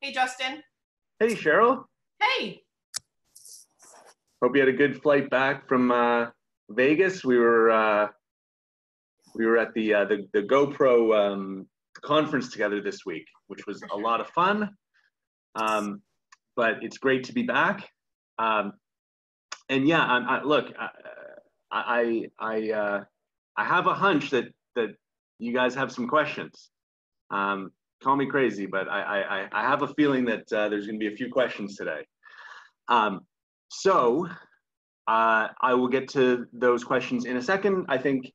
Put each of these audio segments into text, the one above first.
Hey, Justin. Hey, Cheryl. Hey. Hope you had a good flight back from Vegas. We were at the GoPro conference together this week, which was a lot of fun. But it's great to be back. And yeah, look, I have a hunch that you guys have some questions. Call me crazy, but I have a feeling that there's going to be a few questions today. So I will get to those questions in a second. I think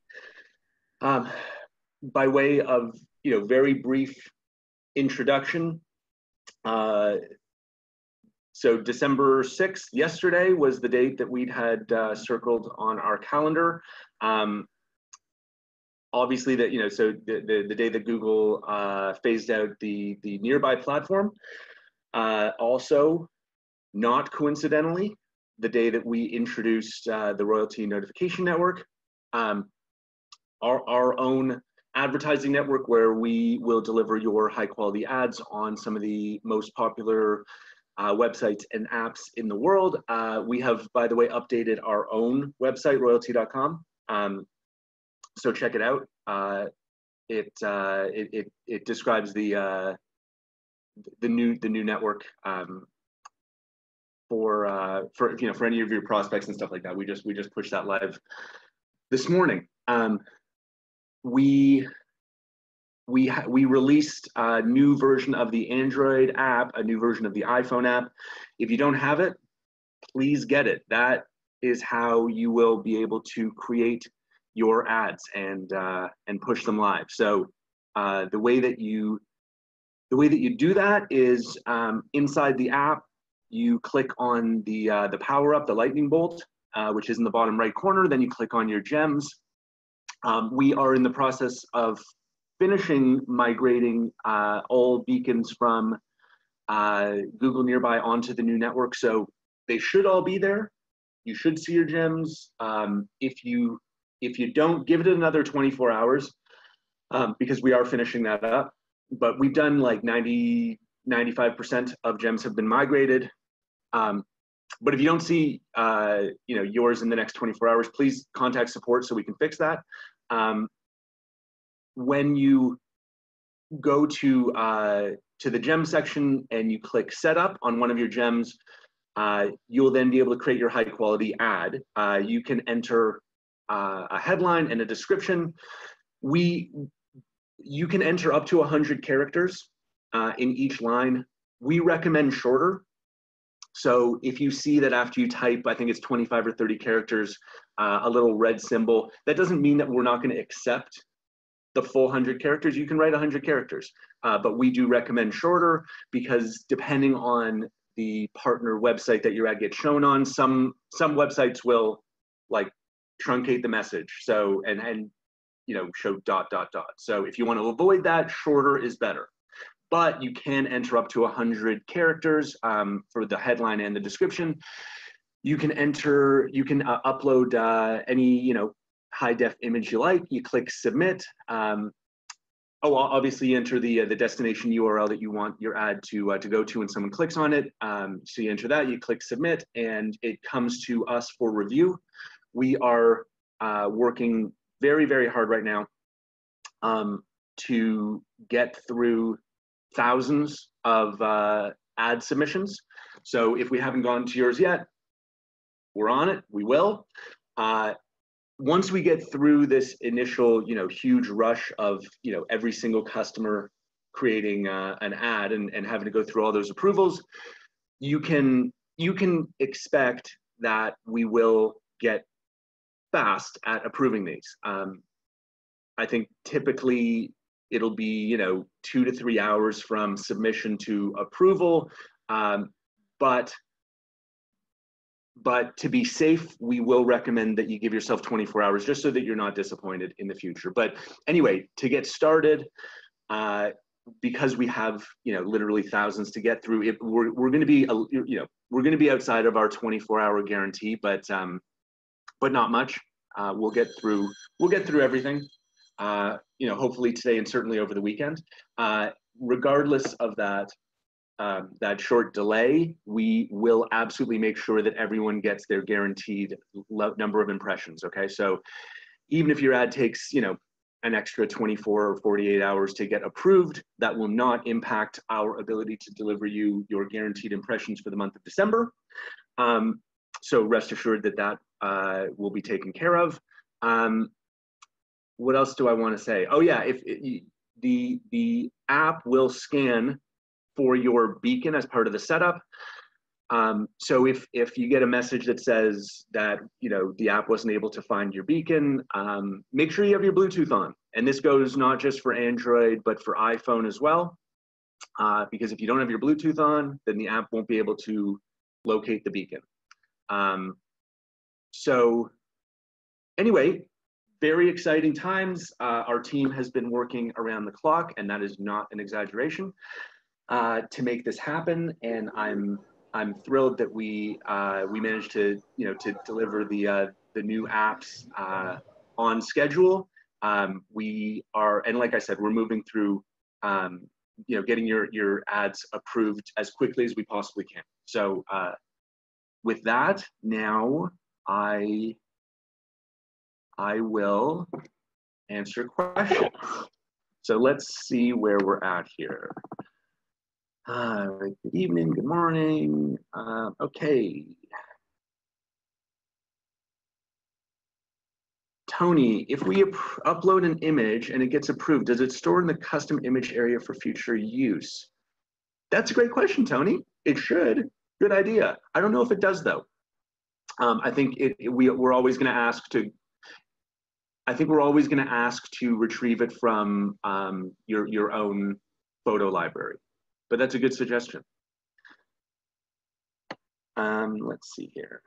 by way of very brief introduction. So December 6th, yesterday, was the date that we'd had circled on our calendar. Obviously, so the day that Google phased out the Nearby platform. Also, not coincidentally, the day that we introduced the Royaltie Notification Network, our own advertising network where we will deliver your high quality ads on some of the most popular websites and apps in the world. We have, by the way, updated our own website, royaltie.com. So check it out. It describes the new network for any of your prospects and stuff like that. We just pushed that live this morning. We released a new version of the Android app, a new version of the iPhone app. If you don't have it, please get it. That is how you will be able to create your ads and push them live. So the way that you do that is inside the app, you click on the power up, the lightning bolt, which is in the bottom right corner. Then you click on your gems. We are in the process of finishing migrating all beacons from Google Nearby onto the new network. So they should all be there. You should see your gems. If you don't, give it another 24 hours because we are finishing that up. But we've done like 95% of gems have been migrated. But if you don't see yours in the next 24 hours, please contact support so we can fix that. When you go to the gem section and you click setup on one of your gems, you'll then be able to create your high quality ad. You can enter a headline and a description. You can enter up to 100 characters in each line. We recommend shorter. So if you see that after you type, I think it's 25 or 30 characters, a little red symbol, that doesn't mean that we're not going to accept the full 100 characters. You can write 100 characters, but we do recommend shorter because depending on the partner website that your ad gets shown on, some websites will like truncate the message. So, and show ... So if you want to avoid that, shorter is better. But you can enter up to 100 characters for the headline and the description. You can upload any, high def image you like. You click submit. Obviously you enter the destination URL that you want your ad to go to when someone clicks on it. So you enter that, you click submit, and it comes to us for review. We are working very, very hard right now to get through thousands of ad submissions. So if we haven't gone to yours yet, we're on it. We will. Once we get through this initial, huge rush of, every single customer creating an ad and having to go through all those approvals, you can expect that we will get fast at approving these. I think typically it'll be 2 to 3 hours from submission to approval, but to be safe, we will recommend that you give yourself 24 hours just so that you're not disappointed in the future. But anyway, to get started, because we have literally thousands to get through, we're going to be we're going to be outside of our 24-hour guarantee, but not much. We'll get through everything. Hopefully today and certainly over the weekend. Regardless of that, that short delay, we will absolutely make sure that everyone gets their guaranteed number of impressions. Okay, so even if your ad takes, you know, an extra 24 or 48 hours to get approved, that will not impact our ability to deliver you your guaranteed impressions for the month of December. So rest assured that that will be taken care of. What else do I want to say? Oh yeah, if the app will scan for your beacon as part of the setup. So if you get a message that says that, you know, the app wasn't able to find your beacon, make sure you have your Bluetooth on. And this goes not just for Android, but for iPhone as well. Because if you don't have your Bluetooth on, then the app won't be able to locate the beacon. So anyway, very exciting times. Our team has been working around the clock, and that is not an exaggeration, to make this happen. And I'm thrilled that we managed to, you know, to deliver the new apps on schedule. We are, and like I said, we're moving through, you know, getting your ads approved as quickly as we possibly can. So with that, now I will answer questions. So let's see where we're at here. Good evening, good morning. Okay. Tony, if we upload an image and it gets approved, does it store in the custom image area for future use? That's a great question, Tony. It should. Good idea. I don't know if it does though. I think we're always going to ask to. I think we're always going to ask to retrieve it from your own photo library. But that's a good suggestion. Let's see here.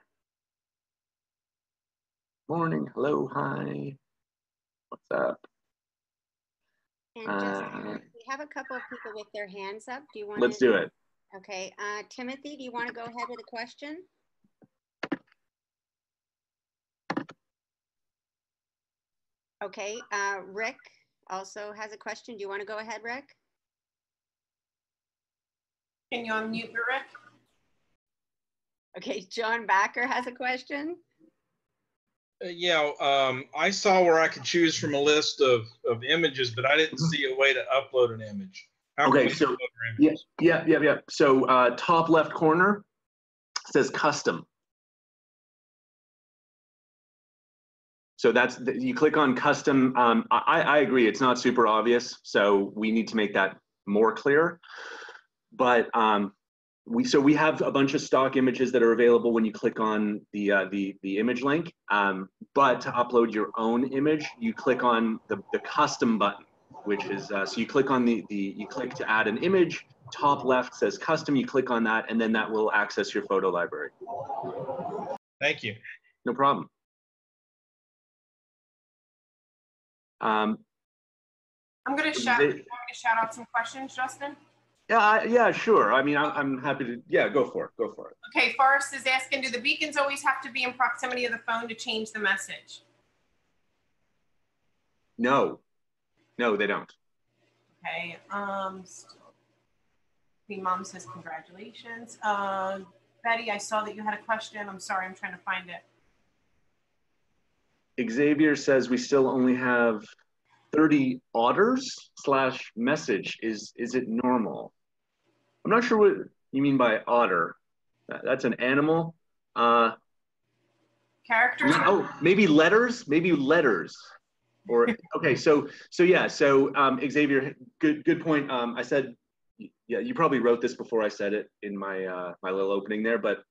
Morning, hello, hi. What's up? And Justin, we have a couple of people with their hands up. Do you want Let's do it. Okay, Timothy, do you want to go ahead with a question? Okay, Rick also has a question. Do you want to go ahead, Rick? Can you unmute me, Rick? Okay, John Backer has a question. Yeah, I saw where I could choose from a list of images, but I didn't see a way to upload an image. How okay, so yeah. So top left corner says custom. So that's you click on custom. I agree, it's not super obvious, so we need to make that more clear. But we have a bunch of stock images that are available when you click on the image link. But to upload your own image, you click on the custom button, which is so you click on you click to add an image. Top left says custom. You click on that, and then that will access your photo library. Thank you. No problem. I'm going to shout out some questions, Justin. Yeah, sure. I mean, I'm happy to. Yeah, go for it. Okay, Forrest is asking, do the beacons always have to be in proximity of the phone to change the message? No, they don't. Okay. The mom says congratulations. Betty, I saw that you had a question. I'm sorry, I'm trying to find it. Xavier says we still only have 30 orders / message. Is it normal? I'm not sure what you mean by otter. That's an animal. Characters. Oh, maybe letters. Or okay, so yeah, so Xavier, good point. I said, yeah, you probably wrote this before I said it in my my little opening there, but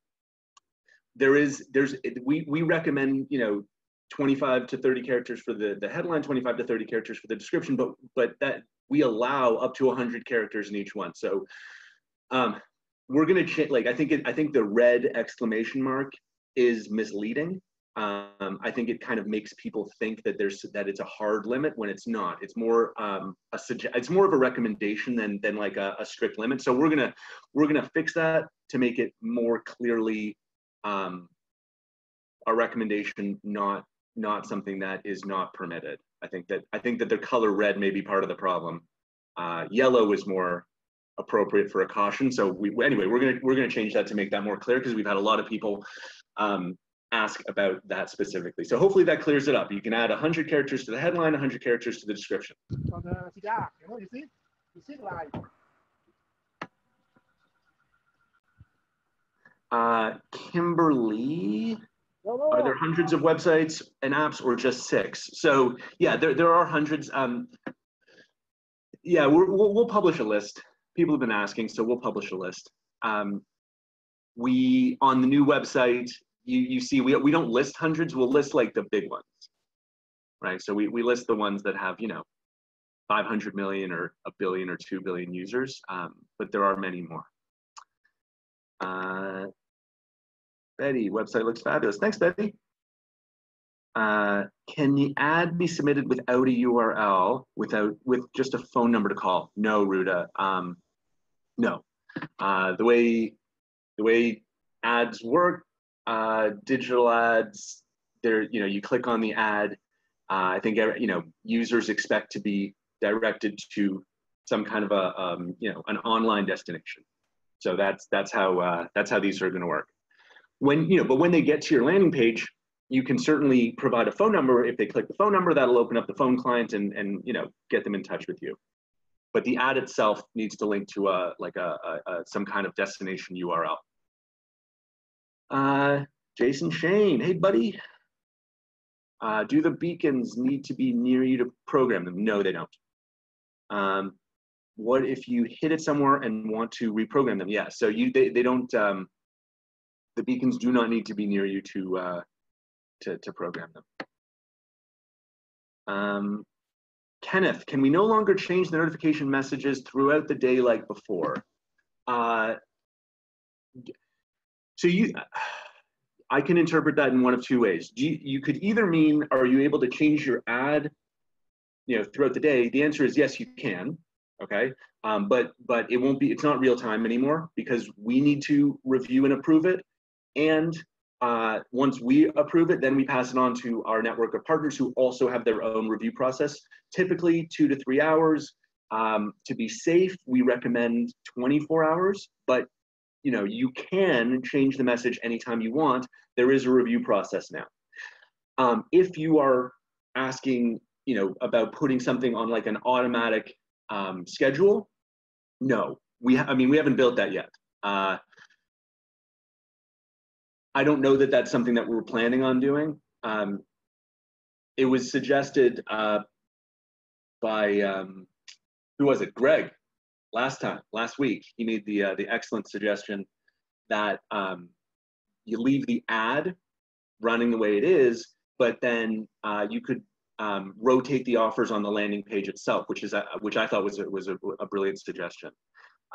we recommend, you know, 25 to 30 characters for the headline, 25 to 30 characters for the description, but that we allow up to 100 characters in each one. So we're gonna change. Like I think the red exclamation mark is misleading. I think it kind of makes people think that it's a hard limit when it's not. It's more it's more of a recommendation than like a strict limit. So we're gonna fix that to make it more clearly a recommendation, not something that is not permitted. I think that the color red may be part of the problem. Yellow is more appropriate for a caution. So anyway, we're gonna change that to make that more clear, because we've had a lot of people ask about that specifically. So hopefully that clears it up. You can add 100 characters to the headline, 100 characters to the description. So the cigar, you see the line. Kimberly, No. are there hundreds of websites and apps or just 6? So yeah, there are hundreds. Yeah, we'll publish a list. People have been asking, so we'll publish a list. We, on the new website, you see we don't list hundreds, we'll list like the big ones, right? So we list the ones that have, 500 million or 1 billion or 2 billion users, but there are many more. Betty, website looks fabulous. Thanks, Betty. Can the ad be submitted without a URL, with just a phone number to call? No, Ruda. No. The way ads work, digital ads, you click on the ad. I think users expect to be directed to some kind of an online destination. So that's how these are going to work. But when they get to your landing page, you can certainly provide a phone number. If they click the phone number, that'll open up the phone client and get them in touch with you. But the ad itself needs to link to some kind of destination URL. Jason Shane, hey buddy. Do the beacons need to be near you to program them? No, they don't. What if you hit it somewhere and want to reprogram them? Yeah, so they don't. The beacons do not need to be near you to program them. Kenneth, can we no longer change the notification messages throughout the day like before? So I can interpret that in one of two ways. You could either mean, are you able to change your ad, throughout the day? The answer is yes, you can. Okay, but it won't be. It's not real time anymore, because we need to review and approve it, and once we approve it, then we pass it on to our network of partners who also have their own review process. Typically 2 to 3 hours. To be safe, we recommend 24 hours, but you can change the message anytime you want. There is a review process now. If you are asking, about putting something on like an automatic schedule, no, we haven't built that yet. I don't know that that's something that we're planning on doing. It was suggested by who was it? Greg. Last week, he made the excellent suggestion that you leave the ad running the way it is, but then you could rotate the offers on the landing page itself, which I thought was a brilliant suggestion,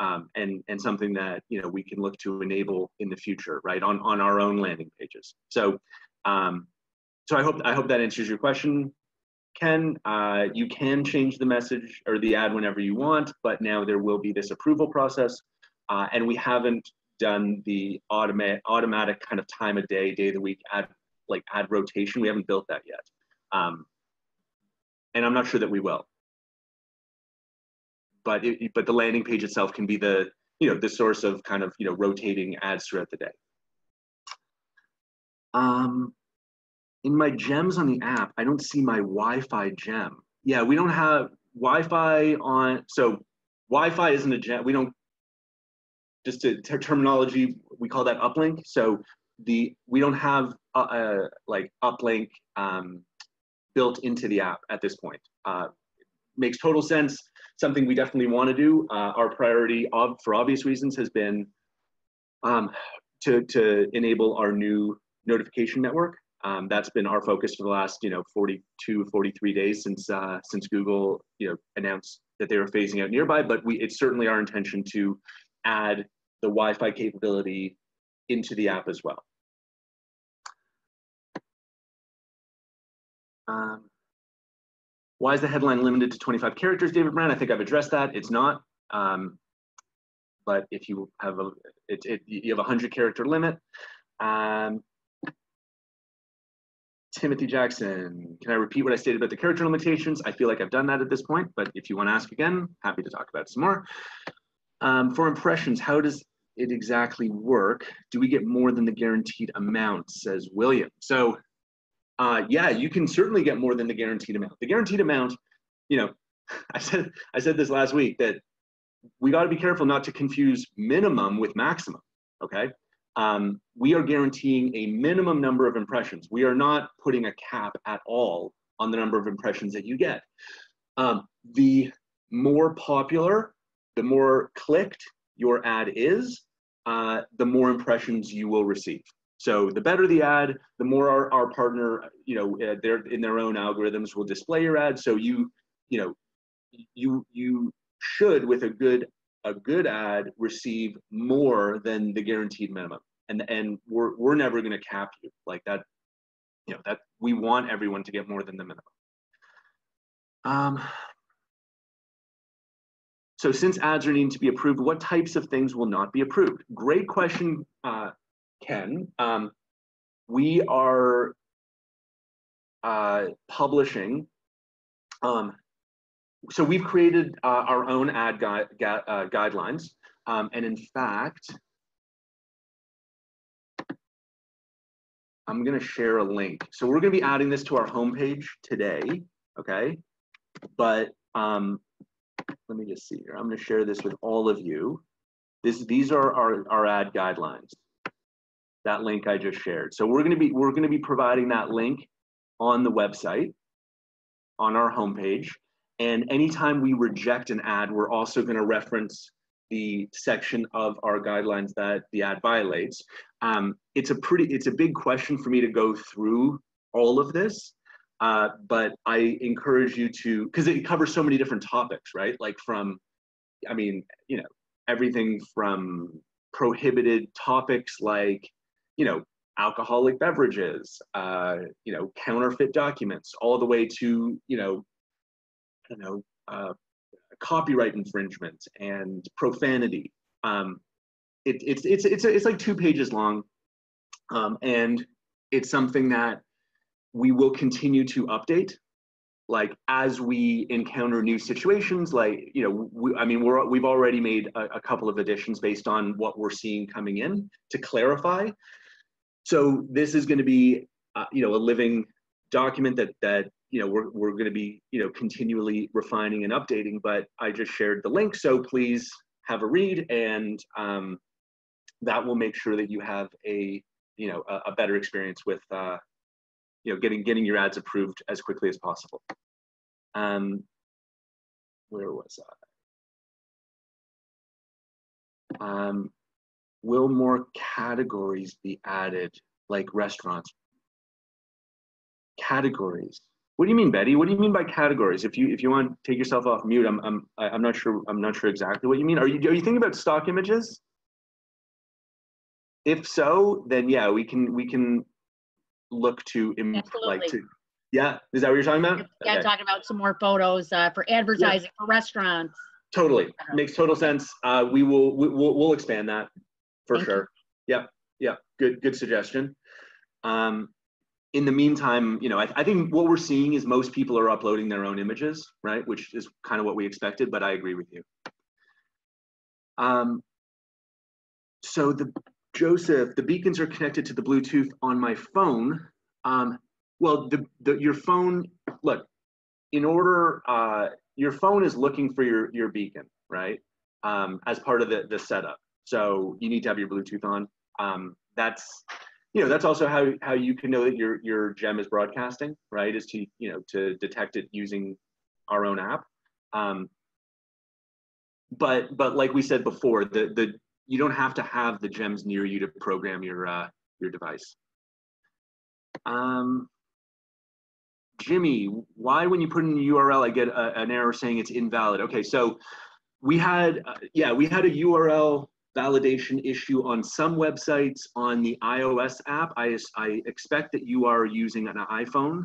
and something that we can look to enable in the future, right, on our own landing pages. So so I hope that answers your question, Ken. You can change the message or the ad whenever you want, but now there will be this approval process, and we haven't done the automatic kind of time of day of the week ad rotation. We haven't built that yet, and I'm not sure that we will. But the landing page itself can be the the source of kind of rotating ads throughout the day. In my gems on the app, I don't see my Wi-Fi gem. Yeah, we don't have Wi-Fi on. So Wi-Fi isn't a gem. We don't. Just to terminology, we call that uplink. So we don't have like uplink built into the app at this point. Makes total sense. Something we definitely want to do. Our priority, for obvious reasons, has been to enable our new notification network. That's been our focus for the last 42, 43 days since Google announced that they were phasing out Nearby. But it's certainly our intention to add the Wi-Fi capability into the app as well. Why is the headline limited to 25 characters, David Brand? I think I've addressed that. It's not. But if you have you have a 100-character limit. Timothy Jackson, can I repeat what I stated about the character limitations? I feel like I've done that at this point, but if you want to ask again, happy to talk about it some more. For impressions, how does it exactly work? Do we get more than the guaranteed amount, says William. So yeah, you can certainly get more than the guaranteed amount. The guaranteed amount, you know, I said this last week, that we got to be careful not to confuse minimum with maximum, okay? We are guaranteeing a minimum number of impressions. We are not putting a cap at all on the number of impressions that you get. The more popular, the more clicked your ad is, the more impressions you will receive. So the better the ad, the more our partner, you know, they're in their own algorithms will display your ad. So you should, with a good ad, receive more than the guaranteed minimum. And we're never going to cap you like that. You know, that we want everyone to get more than the minimum. So since ads are needing to be approved, what types of things will not be approved? Great question, Ken. We are publishing, so we've created our own ad guidelines. And in fact, I'm gonna share a link. So we're gonna be adding this to our homepage today, okay? But let me just see here. I'm gonna share this with all of you. These are our ad guidelines. That link I just shared. So we're gonna be providing that link on the website, on our homepage. And anytime we reject an ad, we're also gonna reference the section of our guidelines that the ad violates. It's a big question for me to go through all of this, but I encourage you to, because it covers so many different topics, right? Like from, I mean, you know, everything from prohibited topics like, you know, alcoholic beverages, you know, counterfeit documents, all the way to, you know, copyright infringement and profanity. It's like 2 pages long, and it's something that we will continue to update, like as we encounter new situations. Like, you know, we've already made a couple of additions based on what we're seeing coming in to clarify. So this is going to be, you know, a living document that you know, we're going to be, you know, continually refining and updating. But I just shared the link, so please have a read, and that will make sure that you have a, you know, a better experience with, you know, getting your ads approved as quickly as possible. Where was I? Will more categories be added, like restaurants? Categories. What do you mean, Betty? What do you mean by categories? If you want to take yourself off mute, I'm not sure exactly what you mean. Are you thinking about stock images? If so, then yeah, we can look to like to, yeah. Is that what you're talking about? Yeah, okay. Talking about some more photos for advertising, for restaurants. Totally, makes total sense. We'll expand that for sure. Yep. Good suggestion. In the meantime, you know, I think what we're seeing is most people are uploading their own images, right? Which is kind of what we expected, but I agree with you. So Joseph, the beacons are connected to the Bluetooth on my phone. Well, your phone, look, in order, your phone is looking for your beacon, right? As part of the setup. So you need to have your Bluetooth on. That's, you know, that's also how you can know that your gem is broadcasting, right? Is to, you know, to detect it using our own app. But like we said before, you don't have to have the gems near you to program your device. Jimmy, why when you put in the URL I get an error saying it's invalid? Okay, so we had a URL validation issue on some websites on the iOS app. I expect that you are using an iPhone.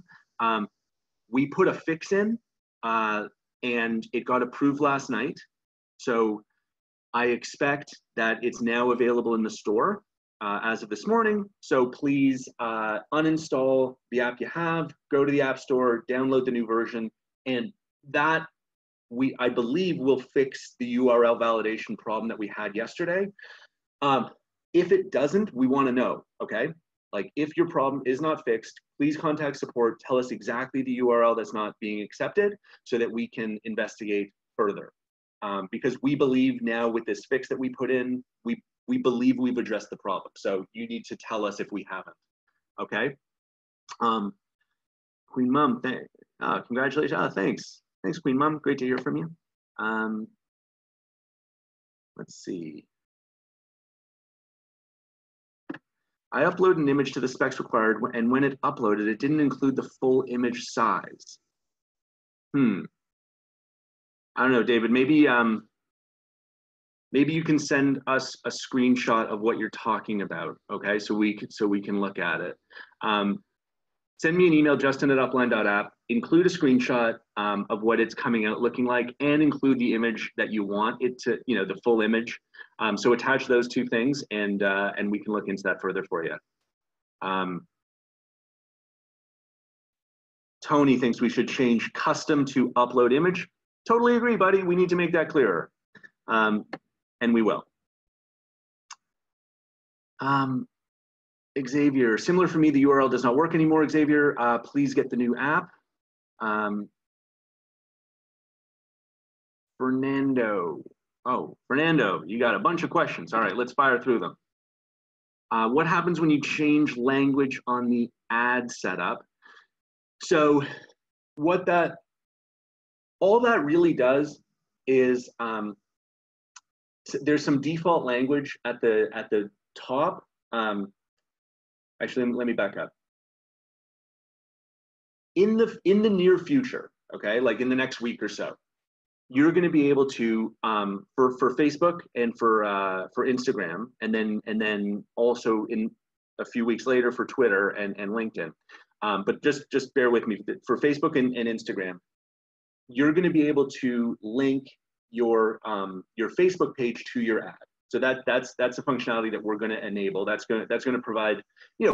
We put a fix in, and it got approved last night. So I expect that it's now available in the store as of this morning. So please uninstall the app you have, go to the App Store, download the new version, and that I believe will fix the URL validation problem that we had yesterday. If it doesn't, we want to know, okay? Like if your problem is not fixed, please contact support, tell us exactly the URL that's not being accepted so that we can investigate further. Because we believe now with this fix that we put in, we believe we've addressed the problem. So you need to tell us if we haven't, okay? Queen Mom, congratulations, thanks. Thanks, Queen Mom, great to hear from you. Let's see. I uploaded an image to the specs required, and when it uploaded, it didn't include the full image size. I don't know, David, maybe maybe you can send us a screenshot of what you're talking about, okay? So we can look at it. Send me an email, justin@upline.app, include a screenshot of what it's coming out looking like, and include the image that you want it to, the full image. So attach those two things, and we can look into that further for you. Tony thinks we should change custom to upload image. Totally agree, buddy. We need to make that clearer, and we will. Xavier, similar for me, the URL does not work anymore. Xavier, please get the new app. Fernando, you got a bunch of questions. All right, let's fire through them. What happens when you change language on the ad setup? So all that really does is there's some default language at the top. Actually, let me back up. In the near future, okay, like in the next week or so, you're going to be able to for Facebook and for Instagram, and then also in a few weeks later for Twitter and LinkedIn. But just bear with me. For Facebook and Instagram, you're going to be able to link your Facebook page to your ad. So that's a functionality that we're going to enable. That's going to provide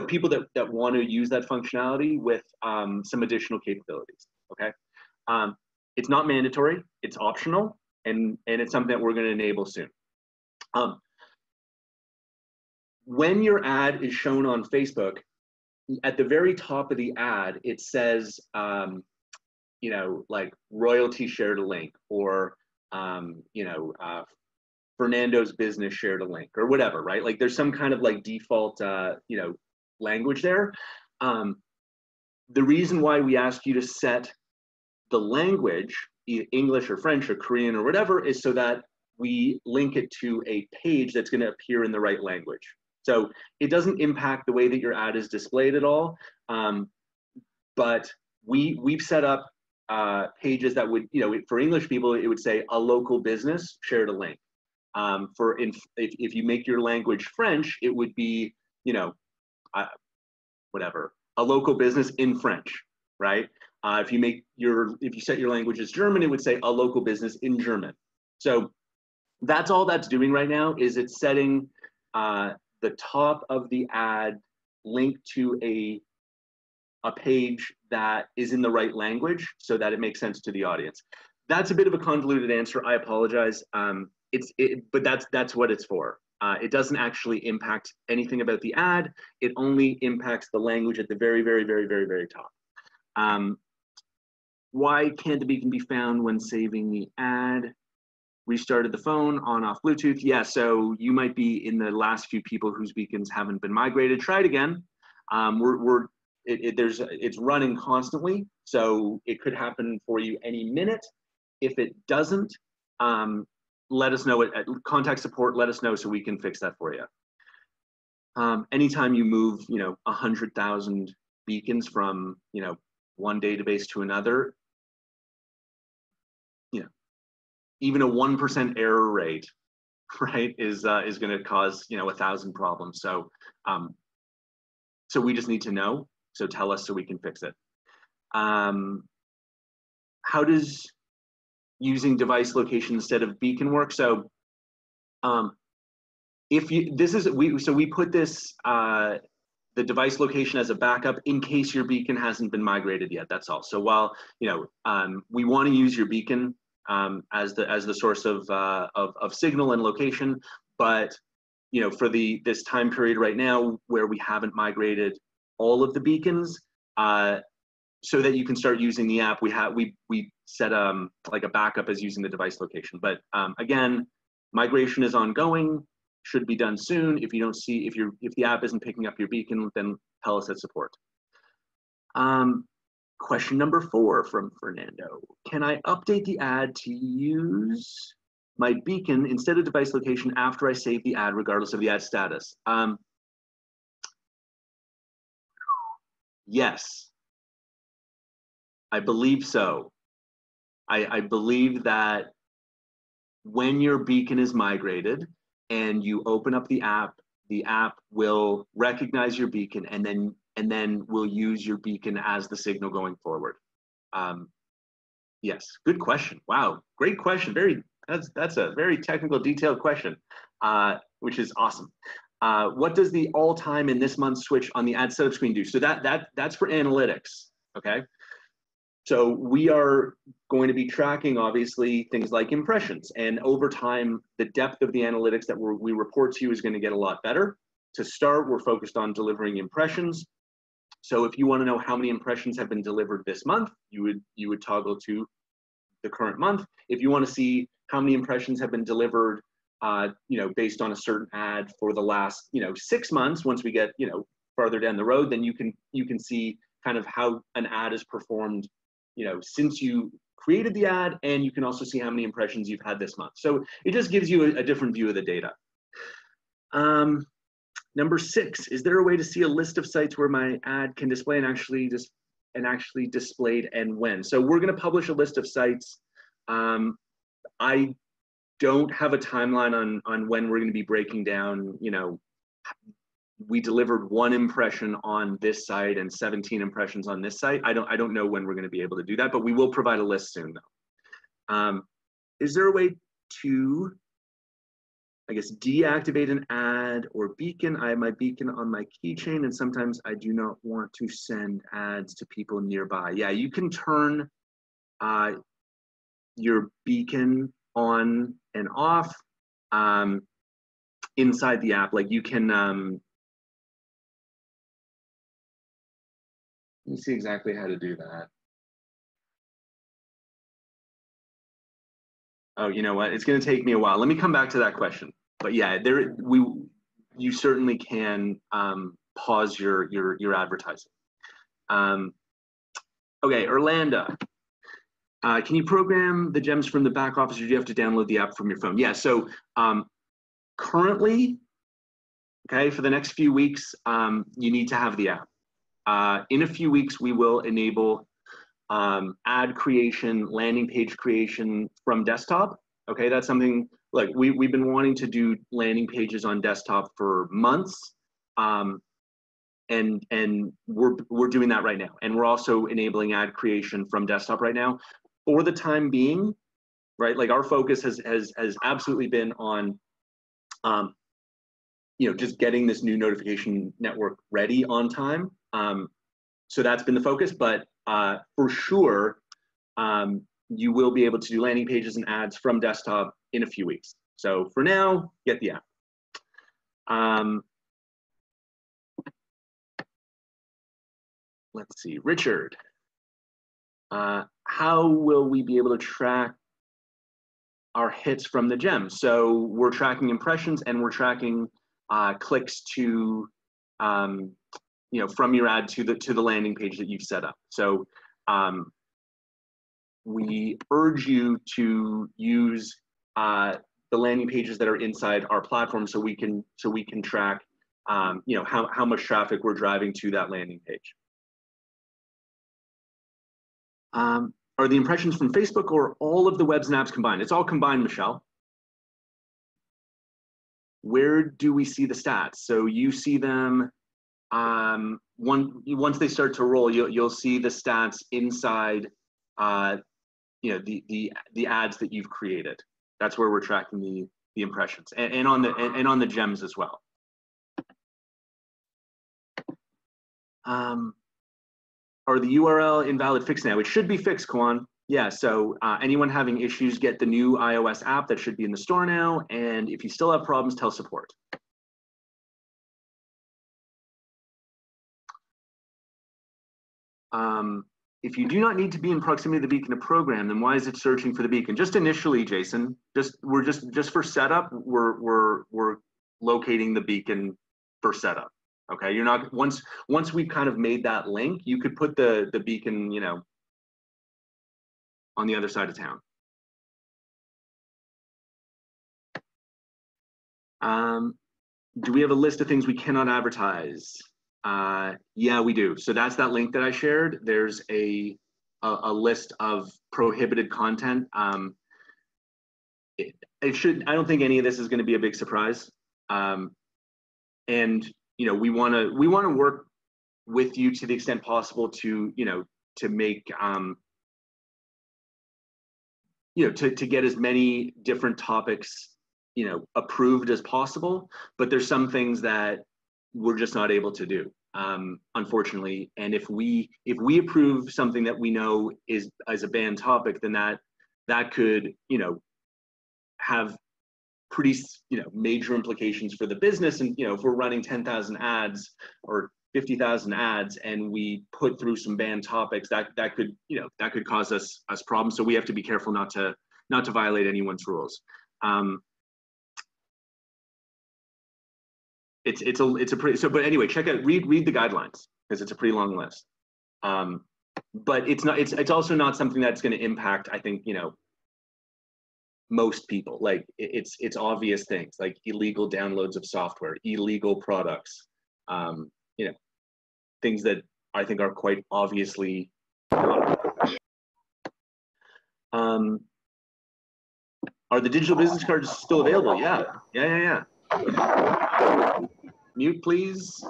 people that want to use that functionality with some additional capabilities. Okay, it's not mandatory. It's optional, and it's something that we're going to enable soon. When your ad is shown on Facebook, at the very top of the ad, it says like royalty shared a link, or Fernando's business shared a link, or whatever, right? Like there's some kind of like default, language there. The reason why we ask you to set the language, either English or French or Korean or whatever, is so that we link it to a page that's going to appear in the right language. So it doesn't impact the way that your ad is displayed at all. But we've set up pages that would, for English people, it would say a local business shared a link. If you make your language French, it would be, whatever, a local business in French, right? If you set your language as German, it would say a local business in German. So that's all that's doing right now, is it's setting the top of the ad linked to a page that is in the right language so that it makes sense to the audience. That's a bit of a convoluted answer. I apologize. But that's what it's for. It doesn't actually impact anything about the ad. It only impacts the language at the very, very, very, very, very top. Why can't the beacon be found when saving the ad? Restarted the phone, on off Bluetooth. Yeah, so you might be in the last few people whose beacons haven't been migrated. Try it again. It's running constantly, so it could happen for you any minute. If it doesn't, let us know. Contact support, let us know so we can fix that for you. Anytime you move, 100,000 beacons from, one database to another, even a 1% error rate, right, is going to cause 1,000 problems. So, so we just need to know. So tell us so we can fix it. How does using device location instead of beacon work? So, we put this the device location as a backup in case your beacon hasn't been migrated yet. That's all. So while we want to use your beacon as the source of signal and location. But for this time period right now where we haven't migrated all of the beacons, so that you can start using the app, we set like a backup as using the device location. But again, migration is ongoing, should be done soon. If you don't see, if the app isn't picking up your beacon, then tell us at support. Question number 4 from Fernando. Can I update the ad to use my beacon instead of device location after I save the ad, regardless of the ad status? Yes, I believe so. I believe that when your beacon is migrated and you open up the app will recognize your beacon and then will use your beacon as the signal going forward. Yes, good question. Wow, great question. That's a very technical, detailed question, which is awesome. What does the all time in this month switch on the ad setup screen do? So that's for analytics, okay? So we are going to be tracking, obviously, things like impressions. And over time, the depth of the analytics that we report to you is going to get a lot better. To start, we're focused on delivering impressions. So if you want to know how many impressions have been delivered this month, you would toggle to the current month. If you want to see how many impressions have been delivered, based on a certain ad for the last, 6 months, once we get, farther down the road, then you can see kind of how an ad is performed, since you created the ad, and you can also see how many impressions you've had this month. So it just gives you a different view of the data. Number 6, is there a way to see a list of sites where my ad can display and actually displayed and when? So we're going to publish a list of sites. I don't have a timeline on when we're going to be breaking down, we delivered 1 impression on this site and 17 impressions on this site. I don't know when we're going to be able to do that, but we will provide a list soon though. Is there a way to, I guess, deactivate an ad or beacon? I have my beacon on my keychain and sometimes I do not want to send ads to people nearby. Yeah, you can turn your beacon on and off inside the app. Like you can, let me see exactly how to do that. Oh, you know what? It's going to take me a while. Let me come back to that question. But yeah, you certainly can pause your advertising. Okay, Orlando. Can you program the gems from the back office, or do you have to download the app from your phone? Yeah. So currently, okay, for the next few weeks, you need to have the app. In a few weeks, we will enable ad creation, landing page creation from desktop. Okay, that's something like we've been wanting to do landing pages on desktop for months, and we're doing that right now. And we're also enabling ad creation from desktop right now. For the time being, right? Like our focus has absolutely been on, just getting this new notification network ready on time. So that's been the focus, but for sure, you will be able to do landing pages and ads from desktop in a few weeks. So for now, get the app. Let's see, Richard. How will we be able to track our hits from the gem? So we're tracking impressions and we're tracking clicks to, from your ad to the landing page that you've set up. So we urge you to use the landing pages that are inside our platform so we can track how much traffic we're driving to that landing page. Are the impressions from Facebook or all of the webs and apps combined? It's all combined, Michelle. Where do we see the stats? So you see them once they start to roll. You'll see the stats inside the ads that you've created. That's where we're tracking the impressions and on the gems as well. Are the URL invalid fixed now? It should be fixed, Kwan. Yeah, so anyone having issues, get the new iOS app that should be in the store now. And if you still have problems, tell support. If you do not need to be in proximity of the beacon to program, then why is it searching for the beacon? Just initially, Jason, we're just for setup, we're locating the beacon for setup. Okay, you're not, once we've kind of made that link, you could put the beacon, you know, on the other side of town. Do we have a list of things we cannot advertise? Yeah, we do. So that's that link that I shared. There's a list of prohibited content. It should, I don't think any of this is going to be a big surprise. And you know, we want to work with you to the extent possible to, you know, to make you know, to get as many different topics, you know, approved as possible. But there's some things that we're just not able to do, unfortunately. And if we approve something that we know is as a banned topic, then that could, you know, have pretty, you know, major implications for the business. And, you know, if we're running 10,000 ads or 50,000 ads and we put through some banned topics, that could, you know, that could cause us problems. So we have to be careful not to violate anyone's rules. It's a pretty, so, but anyway, check out, read the guidelines, because it's a pretty long list. But it's also not something that's going to impact, I think, you know, most people. Like it's obvious things like illegal downloads of software, illegal products, you know, things that I think are quite obviously not. Are the digital business cards still available? Yeah. Mute, please.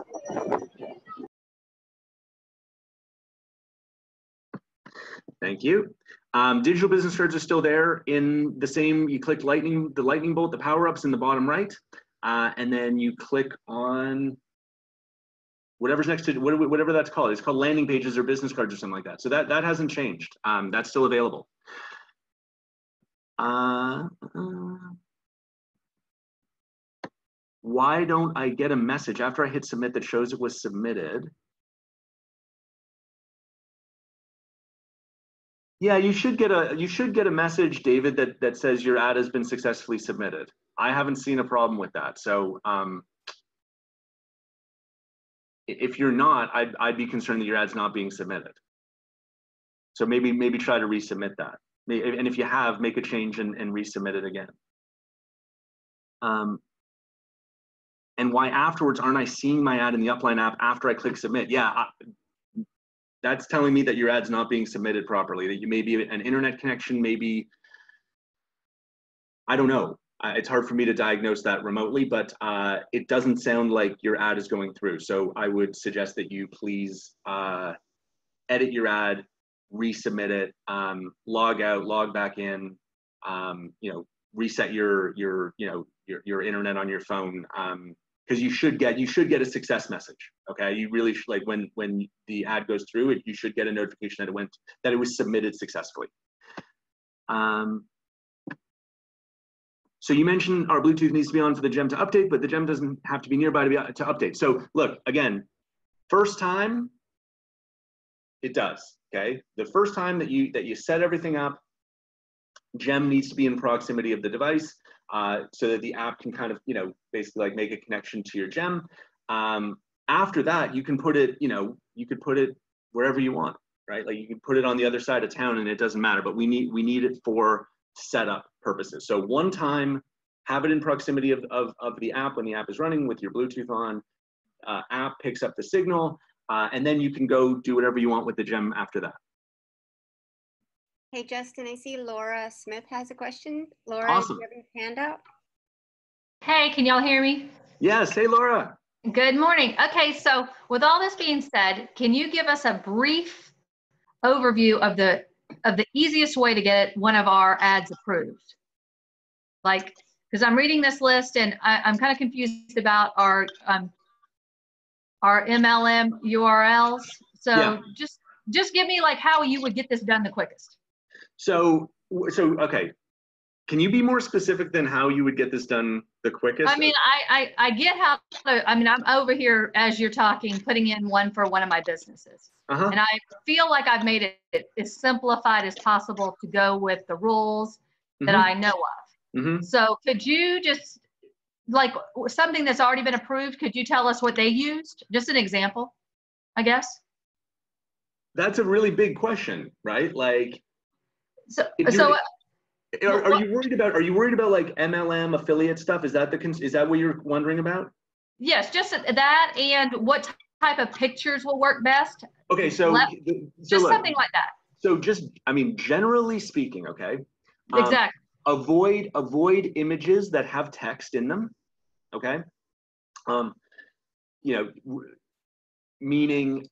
Thank you. Digital business cards are still there in the same, you click the lightning bolt, the power-ups in the bottom right, and then you click on whatever's next to, whatever that's called. It's called landing pages or business cards or something like that. So that hasn't changed. That's still available. Why don't I get a message after I hit submit that shows it was submitted? Yeah, you should get a message, David, that says your ad has been successfully submitted. I haven't seen a problem with that. So if you're not, I'd be concerned that your ad's not being submitted. So maybe try to resubmit that. And if you have, make a change and resubmit it again. And why afterwards aren't I seeing my ad in the Upline app after I click submit? Yeah, that's telling me that your ad's not being submitted properly, that you may be an internet connection, maybe, I don't know. It's hard for me to diagnose that remotely, but it doesn't sound like your ad is going through. So I would suggest that you please edit your ad, resubmit it, log out, log back in, you know, reset your internet on your phone, because you should get a success message. Okay, you really should, like when the ad goes through it, you should get a notification that it was submitted successfully. So you mentioned our Bluetooth needs to be on for the gem to update, but the gem doesn't have to be nearby to update. So look, again, first time it does. Okay, the first time that you set everything up, gem needs to be in proximity of the device, so that the app can kind of, you know, basically like make a connection to your gem. After that, you can put it, you know, you could put it wherever you want, right? Like you can put it on the other side of town and it doesn't matter, but we need it for setup purposes. So one time, have it in proximity of the app when the app is running with your Bluetooth on, app picks up the signal, and then you can go do whatever you want with the gem after that. Hey, Justin, I see Laura Smith has a question. Laura, Awesome. do you have your hand up? Hey, can y'all hear me? Yes, hey Laura. Good morning. Okay, so with all this being said, can you give us a brief overview of the easiest way to get one of our ads approved? Like, because I'm reading this list and I'm kind of confused about our MLM URLs. So yeah. Just give me like how you would get this done the quickest. So okay. Can you be more specific than how you would get this done the quickest? I mean, I get how I mean, I'm over here as you're talking, putting in one for one of my businesses. And I feel like I've made it as simplified as possible to go with the rules that I know of. So could you just, like, something that's already been approved, could you tell us what they used? Just an example, I guess. That's a really big question, right? Like, are you worried about like MLM affiliate stuff? Is that what you're wondering about? Yes, just that, and what type of pictures will work best. Okay, so just something like that. So just, I mean, generally speaking, okay. Exactly. Avoid images that have text in them. Okay. You know, meaning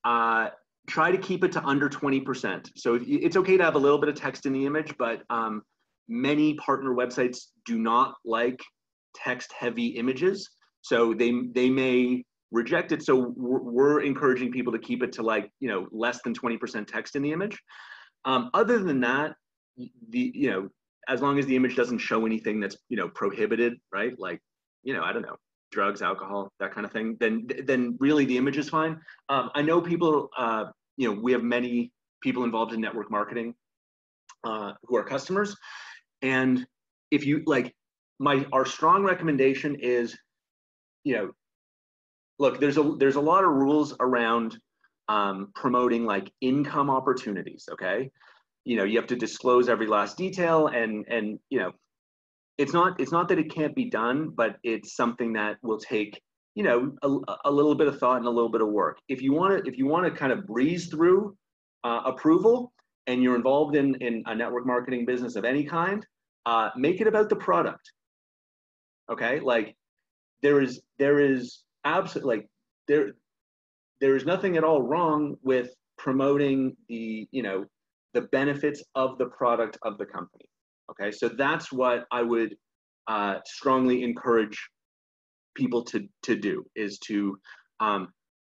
try to keep it to under 20%. So it's okay to have a little bit of text in the image, but many partner websites do not like text-heavy images, so they may reject it. So we're encouraging people to keep it to, like, you know, less than 20% text in the image. Other than that, you know, as long as the image doesn't show anything that's, you know, prohibited, right? Like, you know, I don't know, drugs, alcohol, that kind of thing, then really the image is fine. I know people, you know, we have many people involved in network marketing who are customers. And if you like, our strong recommendation is, you know, look, there's a lot of rules around promoting like income opportunities. Okay, you know, you have to disclose every last detail, and you know, it's not that it can't be done, but it's something that will take, you know, a little bit of thought and a little bit of work. If you want to kind of breeze through approval, and you're involved in a network marketing business of any kind, make it about the product. Okay, like there is absolutely, like, there is nothing at all wrong with promoting the, you know, the benefits of the product of the company. Okay, so that's what I would strongly encourage people to do, is to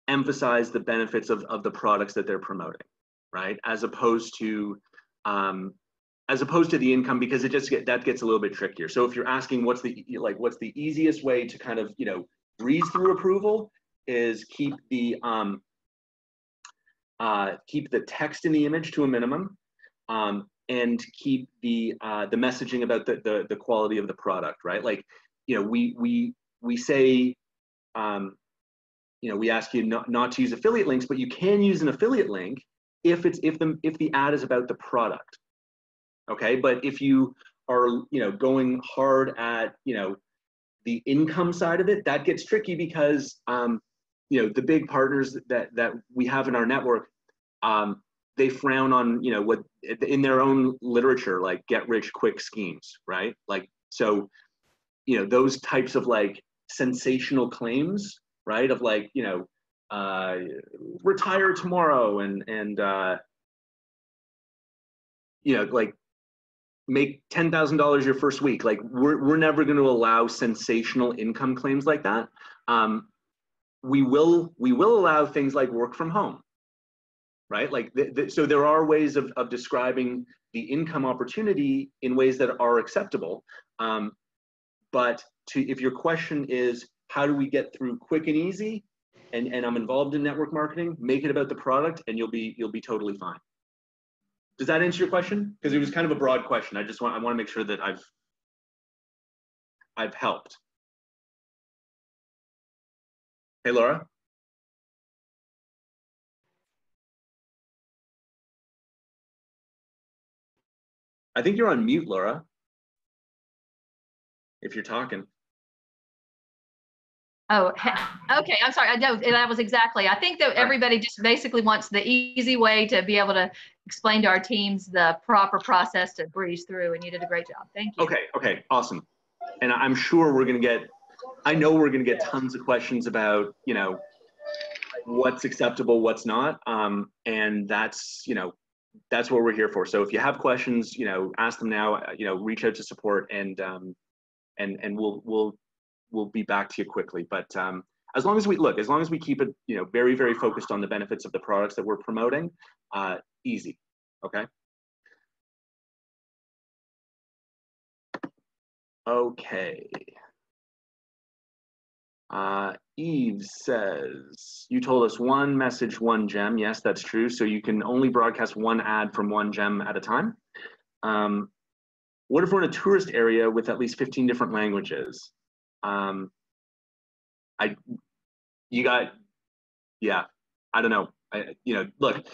emphasize the benefits of the products that they're promoting, right? As opposed to the income, because it just that gets a little bit trickier. So if you're asking what's the easiest way to kind of, you know, breeze through approval, is keep the text in the image to a minimum, and keep the messaging about the quality of the product, right? Like, you know, we say, you know, we ask you not to use affiliate links, but you can use an affiliate link if the ad is about the product. Okay, but if you are, you know, going hard at, you know, the income side of it, that gets tricky, because you know, the big partners that we have in our network, they frown on, you know, what in their own literature, like get rich quick schemes, right? Like, so, you know, those types of like sensational claims, right? Of like, you know, retire tomorrow and you know, like make $10,000 your first week. Like, we're never going to allow sensational income claims like that. We will allow things like work from home, right? Like, so there are ways of describing the income opportunity in ways that are acceptable. But if your question is, how do we get through quick and easy, and I'm involved in network marketing, make it about the product, and you'll be totally fine. Does that answer your question? Because it was kind of a broad question. I want to make sure that I've helped. Hey, Laura. I think you're on mute, Laura, if you're talking. Oh, okay. I'm sorry. I know that was exactly. I think that everybody just basically wants the easy way to be able to explain to our teams the proper process to breeze through, and you did a great job. Thank you. Okay, awesome. And I'm sure we're going to get tons of questions about, you know, what's acceptable, what's not, and that's, you know, that's what we're here for. So if you have questions, you know, ask them now. You know, reach out to support, and we'll be back to you quickly. But as long as we keep it, you know, very, very focused on the benefits of the products that we're promoting, easy. Okay. Okay. Eve says, you told us one message, one gem. Yes, that's true. So you can only broadcast one ad from one gem at a time. What if we're in a tourist area with at least 15 different languages? Yeah, I don't know. Look,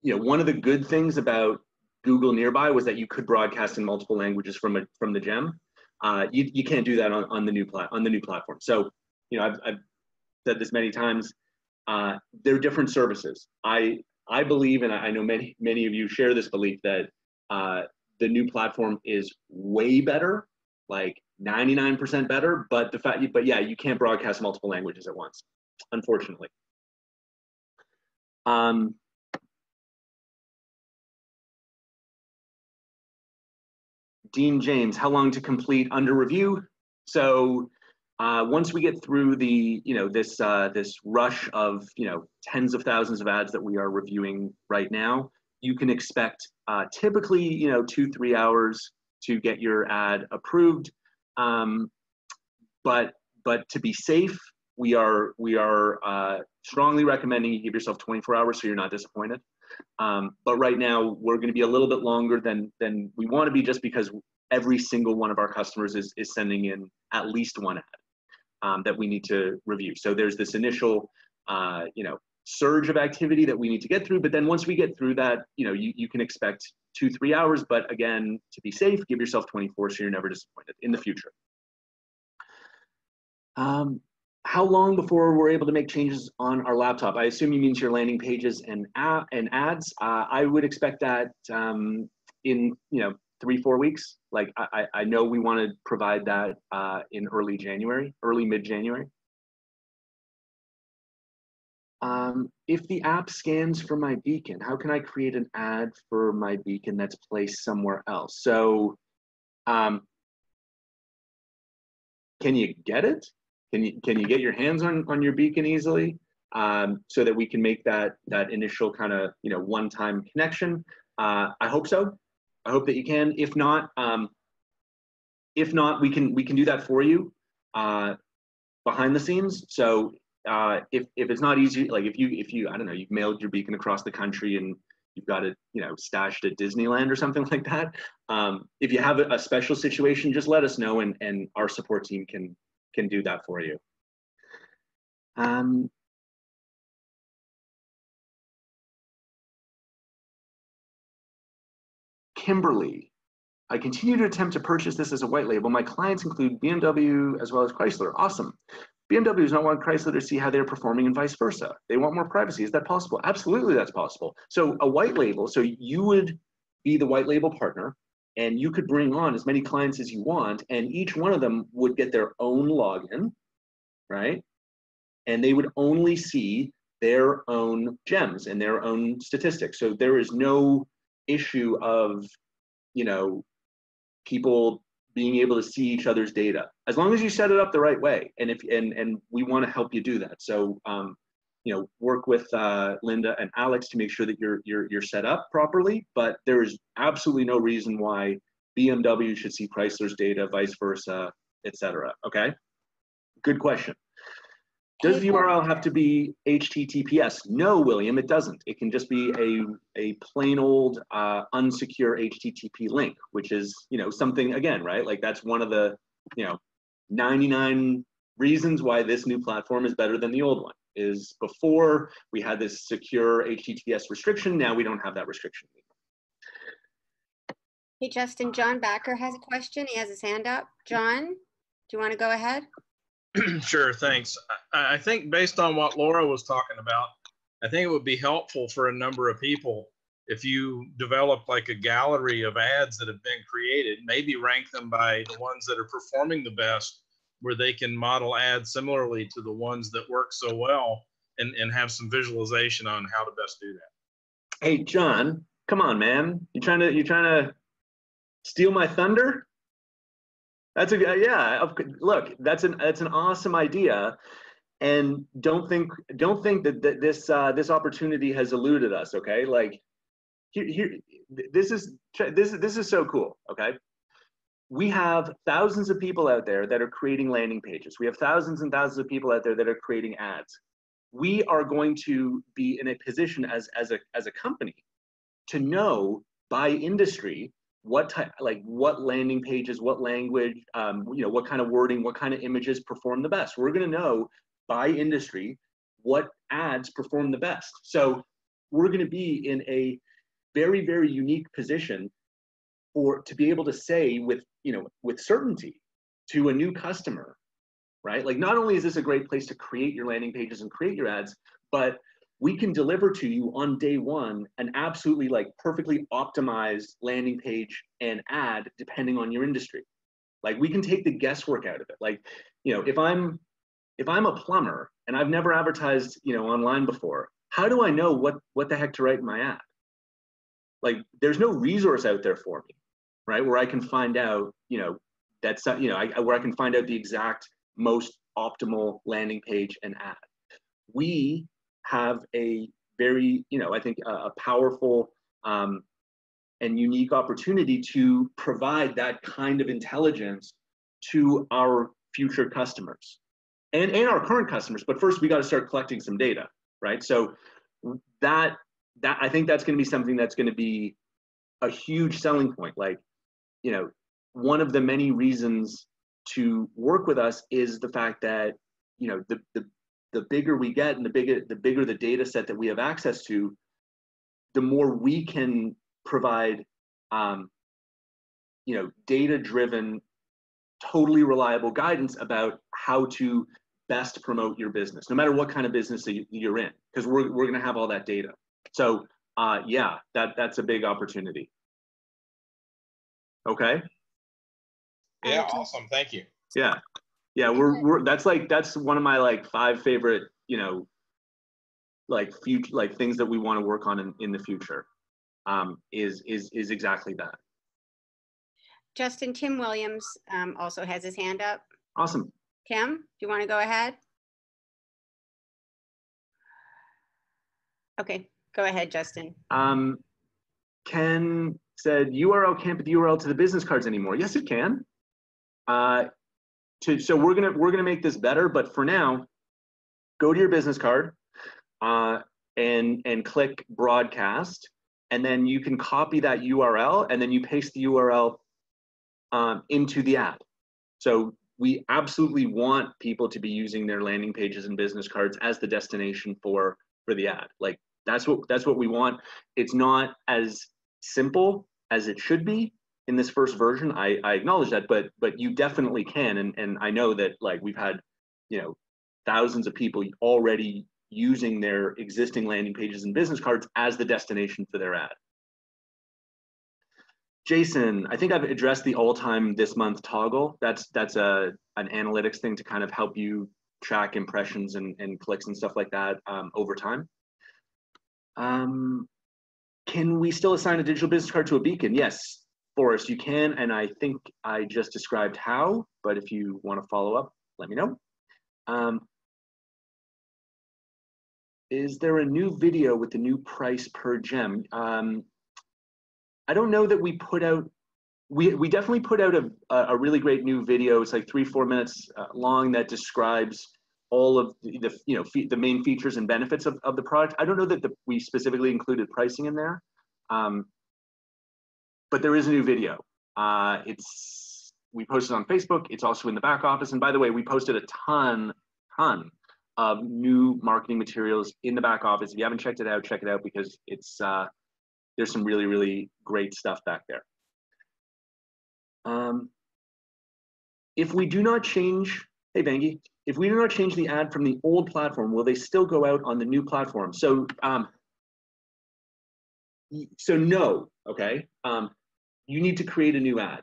one of the good things about Google Nearby was that you could broadcast in multiple languages from the gem. You can't do that on the new platform. So, I've said this many times. They're different services. I believe, and I know many of you share this belief, that the new platform is way better, like 99% better. But you can't broadcast multiple languages at once, unfortunately. Dean James, how long to complete under review? So once we get through the this rush of tens of thousands of ads that we are reviewing right now, you can expect typically 2-3 hours to get your ad approved. But to be safe, we are strongly recommending you give yourself 24 hours so you're not disappointed. But right now we're going to be a little bit longer than we want to be, just because every single one of our customers is sending in at least one ad that we need to review. So there's this initial surge of activity that we need to get through, but then once we get through that, you can expect 2-3 hours. But again, to be safe, give yourself 24 so you're never disappointed in the future. How long before we're able to make changes on our laptop? I assume you means your landing pages and ads. I would expect that in 3-4 weeks. Like I know we want to provide that in early mid-January. If the app scans for my beacon, how can I create an ad for my beacon that's placed somewhere else? So can you get it? Can you get your hands on your beacon easily, so that we can make that initial kind of one-time connection? I hope so. I hope that you can. If not, we can do that for you behind the scenes. So if it's not easy, like if you I don't know, you've mailed your beacon across the country and you've got it stashed at Disneyland or something like that. If you have a special situation, just let us know, and our support team can do that for you. Kimberly, I continue to attempt to purchase this as a white label. My clients include BMW as well as Chrysler. Awesome. BMW does not want Chrysler to see how they're performing and vice versa. They want more privacy. Is that possible? Absolutely, that's possible. So a white label, so you would be the white label partner, and you could bring on as many clients as you want, and each one of them would get their own login, right? And they would only see their own gems and their own statistics. So there is no issue of, people being able to see each other's data, as long as you set it up the right way. And we want to help you do that. So, work with Linda and Alex to make sure that you're set up properly. But there is absolutely no reason why BMW should see Chrysler's data, vice versa, etc. Okay, good question. Does the URL have to be HTTPS? No, William, it doesn't. It can just be a plain old unsecure HTTP link, which is something, again, right? Like that's one of the 99 reasons why this new platform is better than the old one. Is before we had this secure HTTPS restriction, now we don't have that restriction anymore. Hey, Justin, John Backer has a question. He has his hand up. John, do you want to go ahead? Sure, thanks. I think based on what Laura was talking about, I think it would be helpful for a number of people if you develop like a gallery of ads that have been created, maybe rank them by the ones that are performing the best, where they can model ads similarly to the ones that work so well, and have some visualization on how to best do that. Hey, John, come on, man. You trying to steal my thunder? That's yeah. Look, that's an awesome idea. And don't think that this opportunity has eluded us. Okay, like this is so cool. Okay, we have thousands of people out there that are creating landing pages. We have thousands and thousands of people out there that are creating ads. We are going to be in a position as a company to know by industry what type, like what landing pages, what language, what kind of wording, what kind of images perform the best. We're going to know by industry what ads perform the best. So we're going to be in a very, very unique position to be able to say with certainty to a new customer, right? Like, not only is this a great place to create your landing pages and create your ads, but we can deliver to you on day one an absolutely like perfectly optimized landing page and ad depending on your industry. Like, we can take the guesswork out of it. Like, if I'm a plumber and I've never advertised, online before, how do I know what the heck to write in my ad? Like, there's no resource out there for me, right? Where I can find out, where I can find out the exact most optimal landing page and ad. We have a very, I think a powerful and unique opportunity to provide that kind of intelligence to our future customers and our current customers. But first, we got to start collecting some data, right? So that I think that's going to be something that's going to be a huge selling point. Like, one of the many reasons to work with us is the fact that, the bigger we get and the bigger the data set that we have access to, the more we can provide, data-driven, totally reliable guidance about how to best promote your business, no matter what kind of business that you're in, because we're going to have all that data. So yeah, that's a big opportunity. Okay. Yeah, awesome. Thank you. Yeah. That's one of my like 5 favorite, like future, like things that we want to work on in the future, is exactly that. Justin, Tim Williams also has his hand up. Awesome. Tim, do you want to go ahead? Okay, go ahead, Justin. Ken said URL can't be the URL to the business cards anymore. Yes, it can. So we're gonna make this better, but for now, go to your business card and click broadcast, and then you can copy that URL and then you paste the URL into the ad. So we absolutely want people to be using their landing pages and business cards as the destination for the ad. Like, that's what we want. It's not as simple as it should be in this first version. I acknowledge that, but you definitely can, and I know that, like, we've had thousands of people already using their existing landing pages and business cards as the destination for their ad. Jason, I think I've addressed the all-time this month toggle. That's an analytics thing to kind of help you track impressions and clicks and stuff like that over time. Can we still assign a digital business card to a beacon? Yes, Forrest, you can, and I think I just described how, but if you want to follow up, let me know. Is there a new video with the new price per gem? I don't know that we put out, we definitely put out a really great new video. It's like 3-4 minutes long that describes all of the main features and benefits of the product. I don't know that we specifically included pricing in there, but there is a new video. We posted on Facebook. It's also in the back office. And by the way, we posted a ton of new marketing materials in the back office. If you haven't checked it out, check it out, because it's there's some really, really great stuff back there. If we do not change, hey Bangy, if we do not change the ad from the old platform, will they still go out on the new platform? So, so no, okay. You need to create a new ad.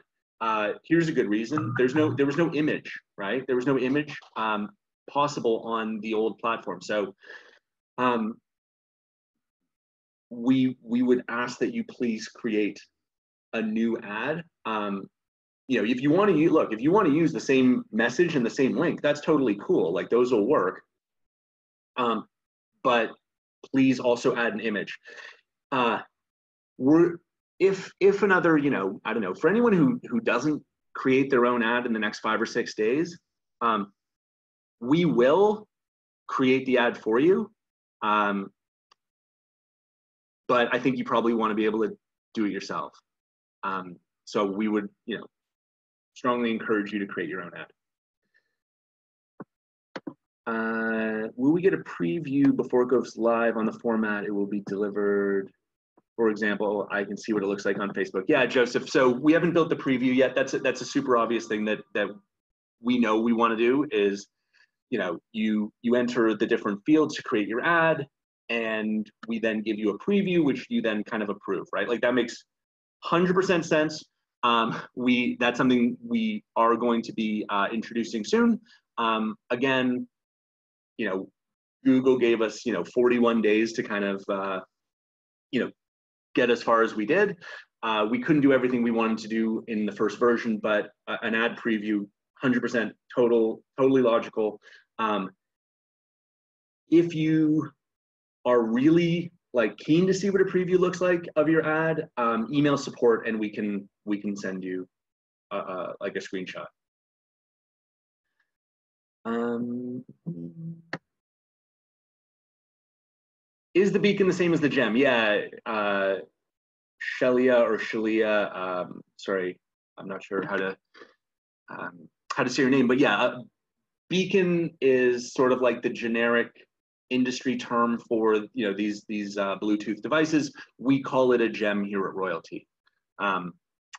Here's a good reason. There was no image, right? There was no image possible on the old platform. So, we would ask that you please create a new ad. If you want to use the same message and the same link, that's totally cool. Like, those will work. but please also add an image. If another, you know, I don't know, for anyone who doesn't create their own ad in the next 5 or 6 days, we will create the ad for you. But I think you probably want to be able to do it yourself. So we would, you know, strongly encourage you to create your own ad. Will we get a preview before it goes live on the format it will be delivered? For example, I can see what it looks like on Facebook. Yeah, Joseph. So we haven't built the preview yet. That's a super obvious thing that we know we want to do is, you know, you enter the different fields to create your ad, and we then give you a preview, which you then kind of approve, right? Like that makes 100% sense. That's something we are going to be introducing soon. Again, you know, Google gave us, you know, 41 days to kind of, you know, get as far as we did. We couldn't do everything we wanted to do in the first version, but an ad preview, 100% totally logical. If you are really like keen to see what a preview looks like of your ad, email support and we can send you like a screenshot. Is the beacon the same as the gem? Yeah, Shelia, sorry, I'm not sure how to say your name, but yeah, beacon is sort of like the generic industry term for, you know, these Bluetooth devices. We call it a gem here at Royaltie.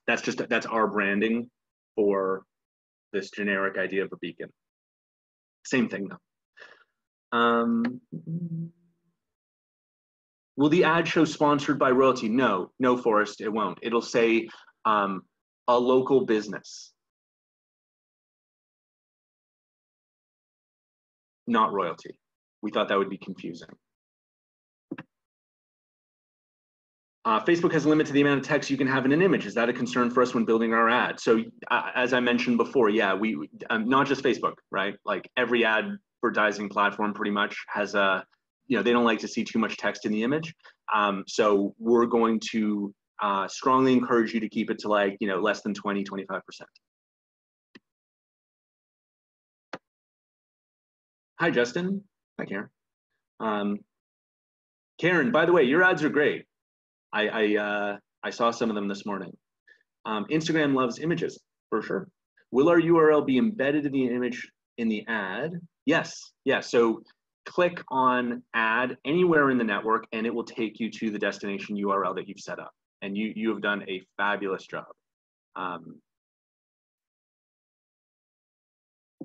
That's our branding for this generic idea of a beacon. Same thing though. Will the ad show sponsored by Royaltie? No, Forrest, it won't. It'll say a local business, not Royaltie. We thought that would be confusing. Facebook has a limit to the amount of text you can have in an image. Is that a concern for us when building our ad? So as I mentioned before, yeah, we not just Facebook, right? Like every advertising platform pretty much has a, you know, they don't like to see too much text in the image. So we're going to strongly encourage you to keep it to like, you know, less than 20-25%. Hi, Justin. Hi, Karen. Karen, by the way, your ads are great. I saw some of them this morning. Instagram loves images, for sure. Will our URL be embedded in the image in the ad? Yes. So click on ad anywhere in the network and it will take you to the destination URL that you've set up. And you have done a fabulous job.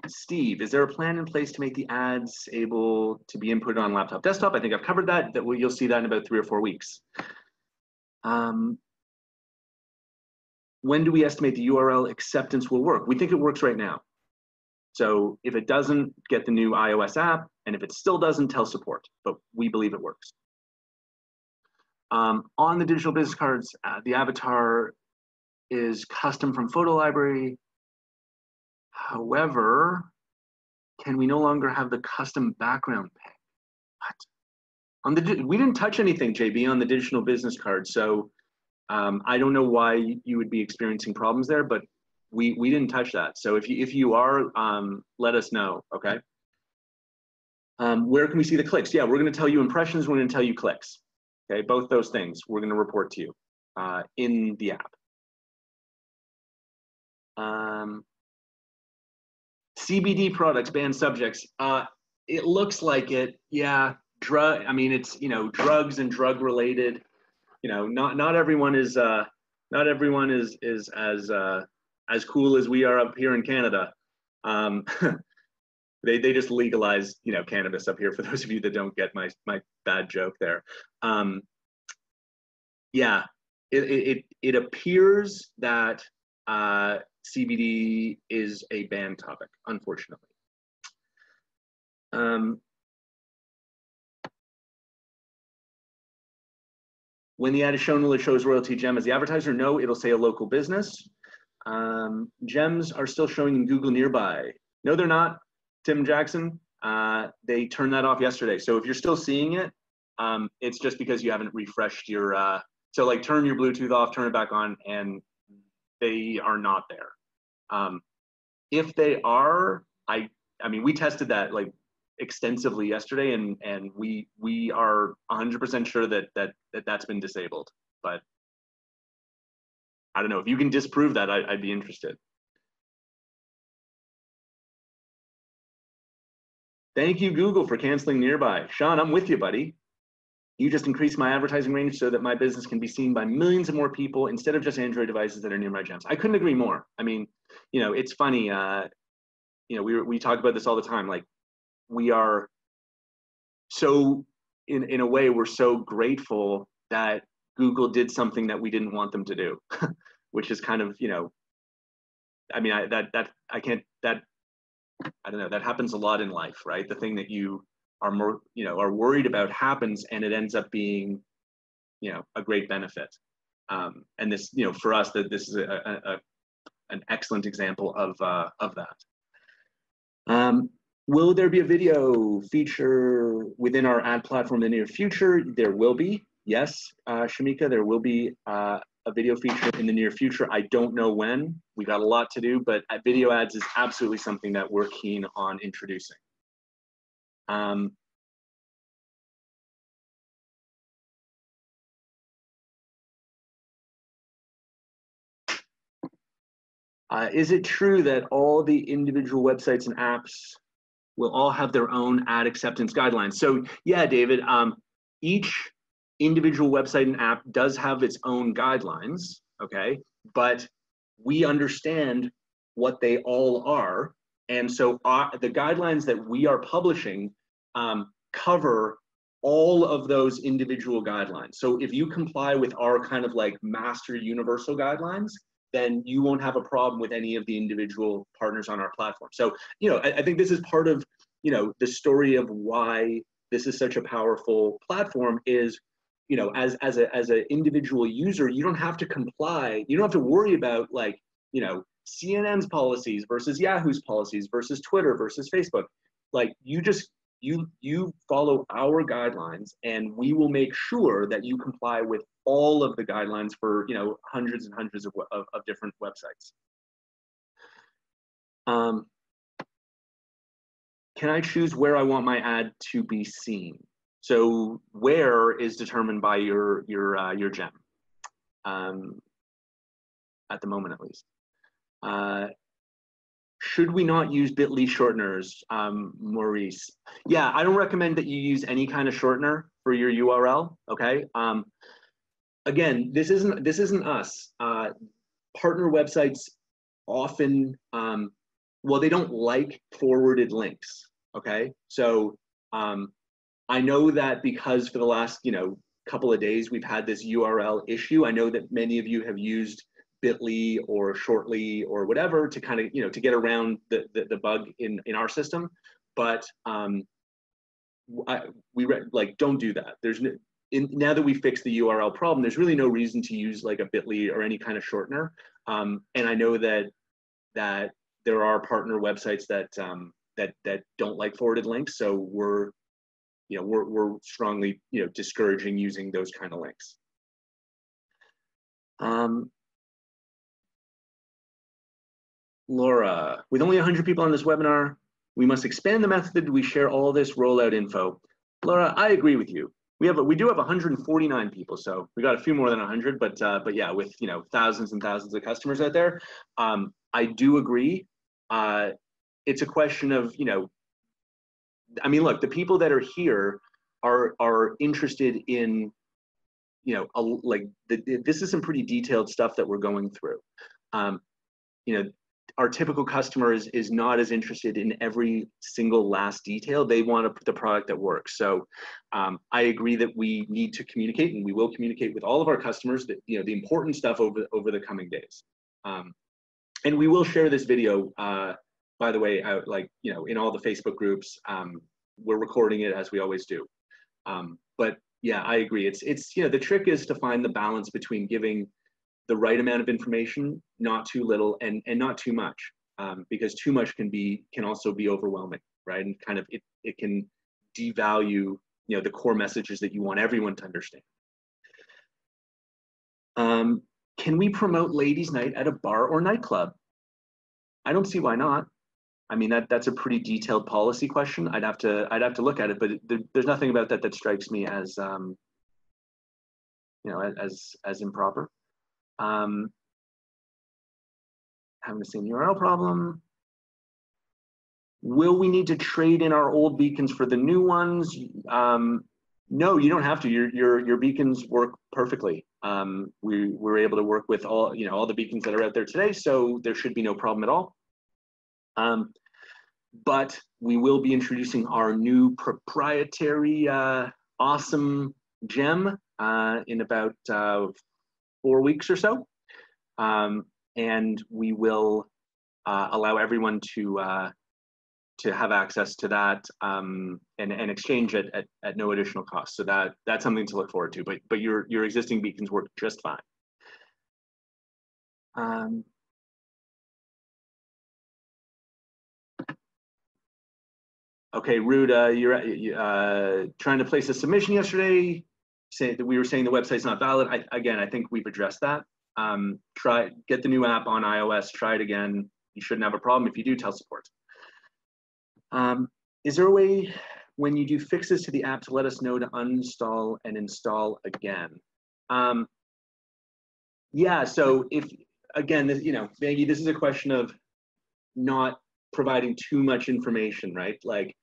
Steve, is there a plan in place to make the ads able to be inputted on laptop, desktop? I think I've covered that. You'll see that in about 3 or 4 weeks. When do we estimate the URL acceptance will work? We think it works right now. So if it doesn't, get the new iOS app, and if it still doesn't, tell support, but we believe it works. On the digital business cards, the avatar is custom from photo library. However, can we no longer have the custom background pic? What? We didn't touch anything, JB, on the digital business card, so I don't know why you would be experiencing problems there, but we didn't touch that. So if you are, let us know, okay? Where can we see the clicks? Yeah, we're going to tell you impressions. We're going to tell you clicks. Okay, both those things we're going to report to you in the app. CBD products, banned subjects. It looks like it. Yeah, I mean, it's, you know, drugs and drug related. You know, not everyone is as cool as we are up here in Canada. They just legalized, you know, cannabis up here, for those of you that don't get my bad joke there. Yeah, it appears that CBD is a banned topic, unfortunately. When the ad is shown, will it show Royaltie Gem as the advertiser? No, it'll say a local business. Gems are still showing in Google Nearby. No, they're not, Tim Jackson. They turned that off yesterday. So if you're still seeing it, it's just because you haven't refreshed your, so like turn your Bluetooth off, turn it back on, and they are not there. If they are, I mean, we tested that like extensively yesterday, and we are 100% sure that's been disabled. But I don't know, if you can disprove that, I'd be interested. Thank you, Google, for canceling Nearby. Sean, I'm with you, buddy. You just increased my advertising range so that my business can be seen by millions of more people instead of just Android devices that are near my gems. I couldn't agree more. I mean, you know, it's funny. You know, we talk about this all the time. Like, we are so, in a way, we're so grateful that Google did something that we didn't want them to do, which is kind of, you know, I mean, I don't know, that happens a lot in life, right? The thing that you are more, you know, are worried about happens, and it ends up being, you know, a great benefit. And this, you know, for us, that this is an excellent example of that. Will there be a video feature within our ad platform in the near future? There will be, yes, Shamika, there will be a video feature in the near future. I don't know when. We got a lot to do, but video ads is absolutely something that we're keen on introducing. Is it true that all the individual websites and apps will all have their own ad acceptance guidelines? So yeah, David, each individual website and app does have its own guidelines, okay? But we understand what they all are. And so the guidelines that we are publishing cover all of those individual guidelines. So if you comply with our kind of like master universal guidelines, then you won't have a problem with any of the individual partners on our platform. So, you know, I think this is part of, you know, the story of why this is such a powerful platform is, you know, as an individual user, you don't have to comply. You don't have to worry about, like, you know, CNN's policies versus Yahoo's policies versus Twitter versus Facebook. Like, you just, you follow our guidelines, and we will make sure that you comply with all of the guidelines for, you know, hundreds and hundreds of different websites. Can I choose where I want my ad to be seen? So where is determined by your gem, at the moment at least. Should we not use bit.ly shorteners, Maurice? Yeah, I don't recommend that you use any kind of shortener for your URL, okay? Again, this isn't us. Partner websites often, well, they don't like forwarded links, okay? So I know that because for the last, you know, couple of days, we've had this URL issue. I know that many of you have used bit.ly or shortly or whatever to kind of, you know, to get around the bug in our system. But like, don't do that. There's no, now that we fixed the URL problem, there's really no reason to use like a bit.ly or any kind of shortener. And I know that there are partner websites that don't like forwarded links. So we're strongly, you know, discouraging using those kind of links. Laura, with only 100 people on this webinar, we must expand the method we share all this rollout info. Laura, I agree with you. We do have 149 people, so we got a few more than 100, but yeah, with, you know, thousands and thousands of customers out there, I do agree. It's a question of, you know, I mean, look, the people that are here are interested in, you know, like this is some pretty detailed stuff that we're going through. You know, our typical customer is not as interested in every single last detail. They want the product that works. So I agree that we need to communicate, and we will communicate with all of our customers that, you know, the important stuff over the coming days. And we will share this video, by the way, out, like, you know, in all the Facebook groups. We're recording it as we always do. But yeah, I agree. It's you know, the trick is to find the balance between giving the right amount of information, not too little, and not too much, because too much can also be overwhelming. right? And kind of it can devalue, you know, the core messages that you want everyone to understand. Can we promote ladies' night at a bar or nightclub? I don't see why not. I mean, that's a pretty detailed policy question. I'd have to look at it, but there's nothing about that that strikes me as you know, as improper. Having the same URL problem. Will we need to trade in our old beacons for the new ones? No, you don't have to. Your beacons work perfectly. We're able to work with all, you know, all the beacons that are out there today, so there should be no problem at all. But we will be introducing our new proprietary awesome gem in about 4 weeks or so, and we will allow everyone to have access to that and exchange it at no additional cost. So that's something to look forward to. But your existing beacons work just fine. Okay, Rude, you're trying to place a submission yesterday. Say that we were saying the website's not valid. I think we've addressed that. Get the new app on iOS. Try it again. You shouldn't have a problem. If you do, tell support. Is there a way when you do fixes to the app to let us know to uninstall and install again? Yeah, so if, again, you know, Maggie, this is a question of not providing too much information, right? Like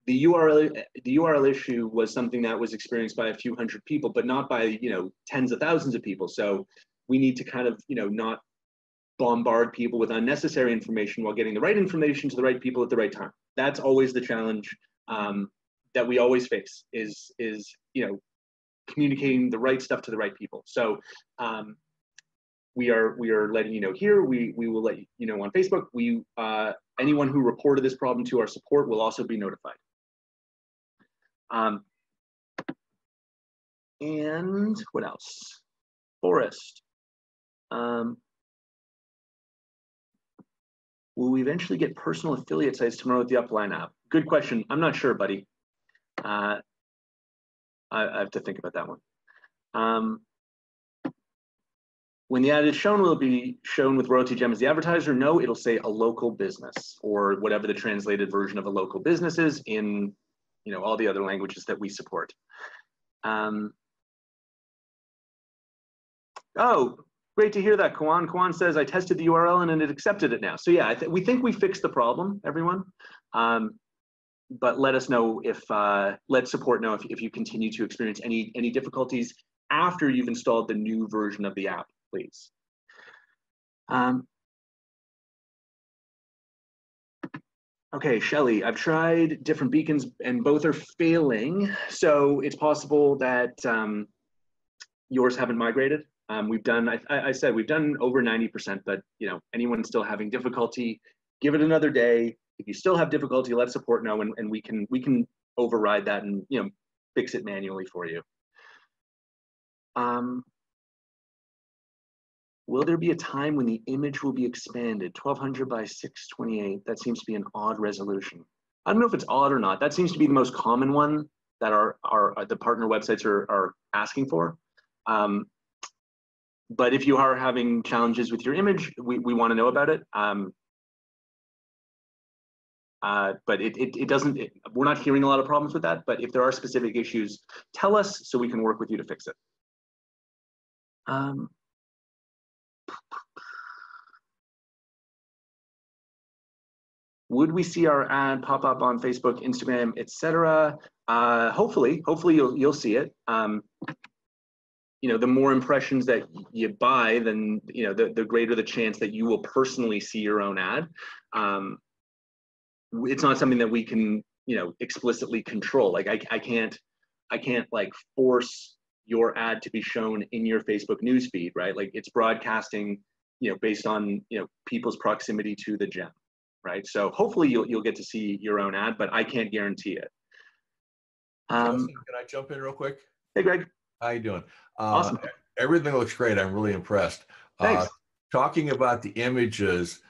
the URL issue was something that was experienced by a few hundred people, but not by, you know, tens of thousands of people. So we need to kind of, you know, not bombard people with unnecessary information while getting the right information to the right people at the right time. That's always the challenge that we always face is, you know, communicating the right stuff to the right people. So we are letting you know here. We will let you know on Facebook. Anyone who reported this problem to our support will also be notified. And what else? Forrest. Will we eventually get personal affiliate sites to promote the Upline app? Good question. I'm not sure, buddy. I have to think about that one. When the ad is shown, will it be shown with Royaltie Gem as the advertiser? No, it'll say a local business or whatever the translated version of a local business is in, you know, all the other languages that we support. Oh, great to hear that, Kwan. Kwan says, I tested the URL and it accepted it now. So yeah, we think we fixed the problem, everyone. But let us know if, let support know if you continue to experience any difficulties after you've installed the new version of the app, please. Okay, Shelly, I've tried different beacons and both are failing. So it's possible that yours haven't migrated. We've done, I said, we've done over 90%, but you know, anyone still having difficulty, give it another day. If you still have difficulty, let support know and we can override that and, you know, fix it manually for you. Will there be a time when the image will be expanded? 1200 by 628, that seems to be an odd resolution. I don't know if it's odd or not. That seems to be the most common one that the partner websites are asking for. But if you are having challenges with your image, we want to know about it. But it doesn't, we're not hearing a lot of problems with that, but if there are specific issues, tell us so we can work with you to fix it. Would we see our ad pop up on Facebook, Instagram, etc.? Hopefully you'll see it. You know, the more impressions that you buy, then you know the greater the chance that you will personally see your own ad. It's not something that we can, you know, explicitly control. Like I can't like force your ad to be shown in your Facebook newsfeed, right? Like it's broadcasting, you know, based on, you know, people's proximity to the gem, right? So hopefully you'll get to see your own ad, but I can't guarantee it. Justin, can I jump in real quick? Hey, Greg. How you doing? Awesome. Everything looks great. I'm really impressed. Thanks. Talking about the images,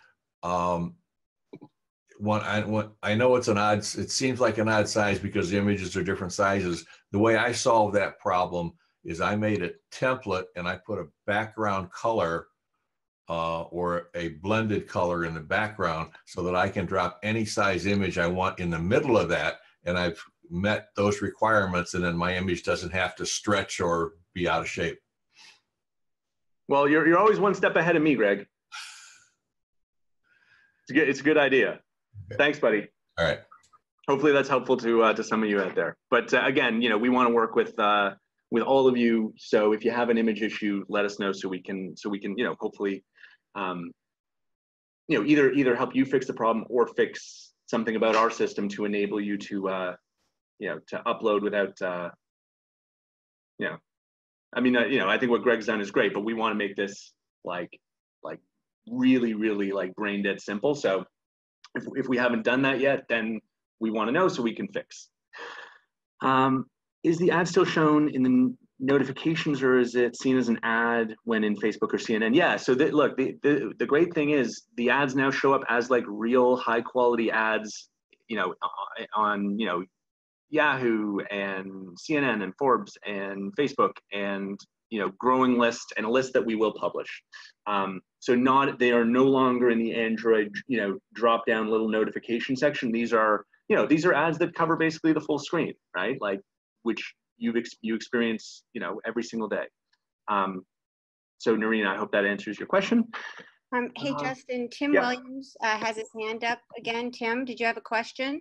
I know it's an odd, it seems like an odd size because the images are different sizes. The way I solved that problem is I made a template and I put a background color or a blended color in the background so that I can drop any size image I want in the middle of that. And I've met those requirements, and then my image doesn't have to stretch or be out of shape. Well, you're always one step ahead of me, Greg. It's a good idea. Okay. Thanks, buddy. All right. Hopefully that's helpful to some of you out there. But again, we want to work with all of you. So if you have an image issue, let us know so we can hopefully either help you fix the problem or fix something about our system to enable you to to upload without I think what Greg's done is great, but we want to make this like really, really like brain dead simple. So if we haven't done that yet, then we want to know so we can fix. Is the ad still shown in the notifications, or is it seen as an ad when in Facebook or CNN? Yeah, so look, the great thing is the ads now show up as like real high quality ads, on Yahoo and CNN and Forbes and Facebook and growing list, and a list that we will publish. So they are no longer in the Android drop down little notification section. These are ads that cover basically the full screen, right? Like which you experience every single day. So Noreen, I hope that answers your question. Hey Justin, Tim Williams has his hand up again. Tim, did you have a question?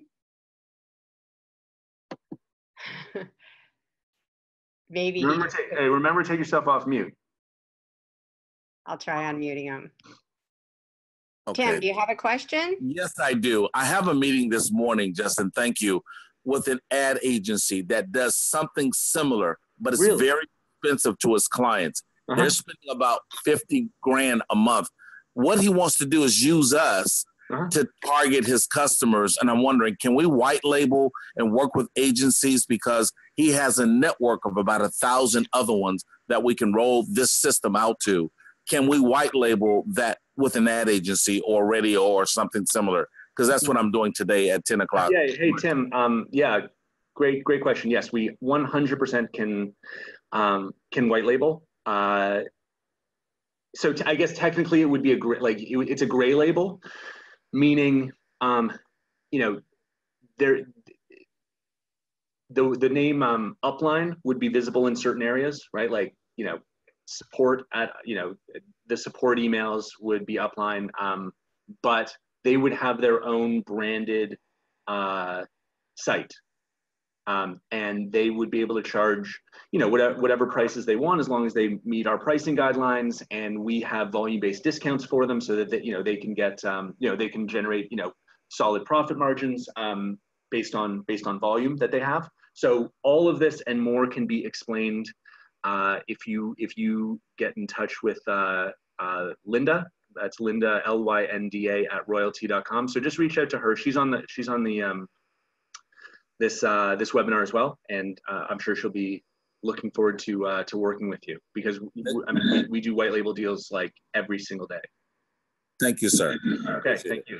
Maybe. Remember to take yourself off mute. I'll try unmuting him. Okay. Tim, do you have a question? Yes, I do. I have a meeting this morning, Justin, thank you, with an ad agency that does something similar, but it's very expensive to his clients. They're spending about 50 grand a month. What he wants to do is use us to target his customers. And I'm wondering, can we white label and work with agencies, because he has a network of about 1,000 other ones that we can roll this system out to. Can we white label that with an ad agency or radio or something similar? Because that's what I'm doing today at 10 o'clock. Yeah. Hey, Tim. Great question. Yes, we 100% can white label. So I guess technically it would be it's a gray label, meaning the name upline would be visible in certain areas, right? Like support at the support emails would be upline, but they would have their own branded site, and they would be able to charge whatever prices they want, as long as they meet our pricing guidelines, and we have volume-based discounts for them so that they can get they can generate solid profit margins based on volume that they have. So all of this and more can be explained if you get in touch with Linda. That's Linda, Lynda @royaltie.com. So just reach out to her. She's on the this webinar as well, and I'm sure she'll be looking forward to working with you, because we do white label deals like every single day. Thank you, sir. Okay, thank you.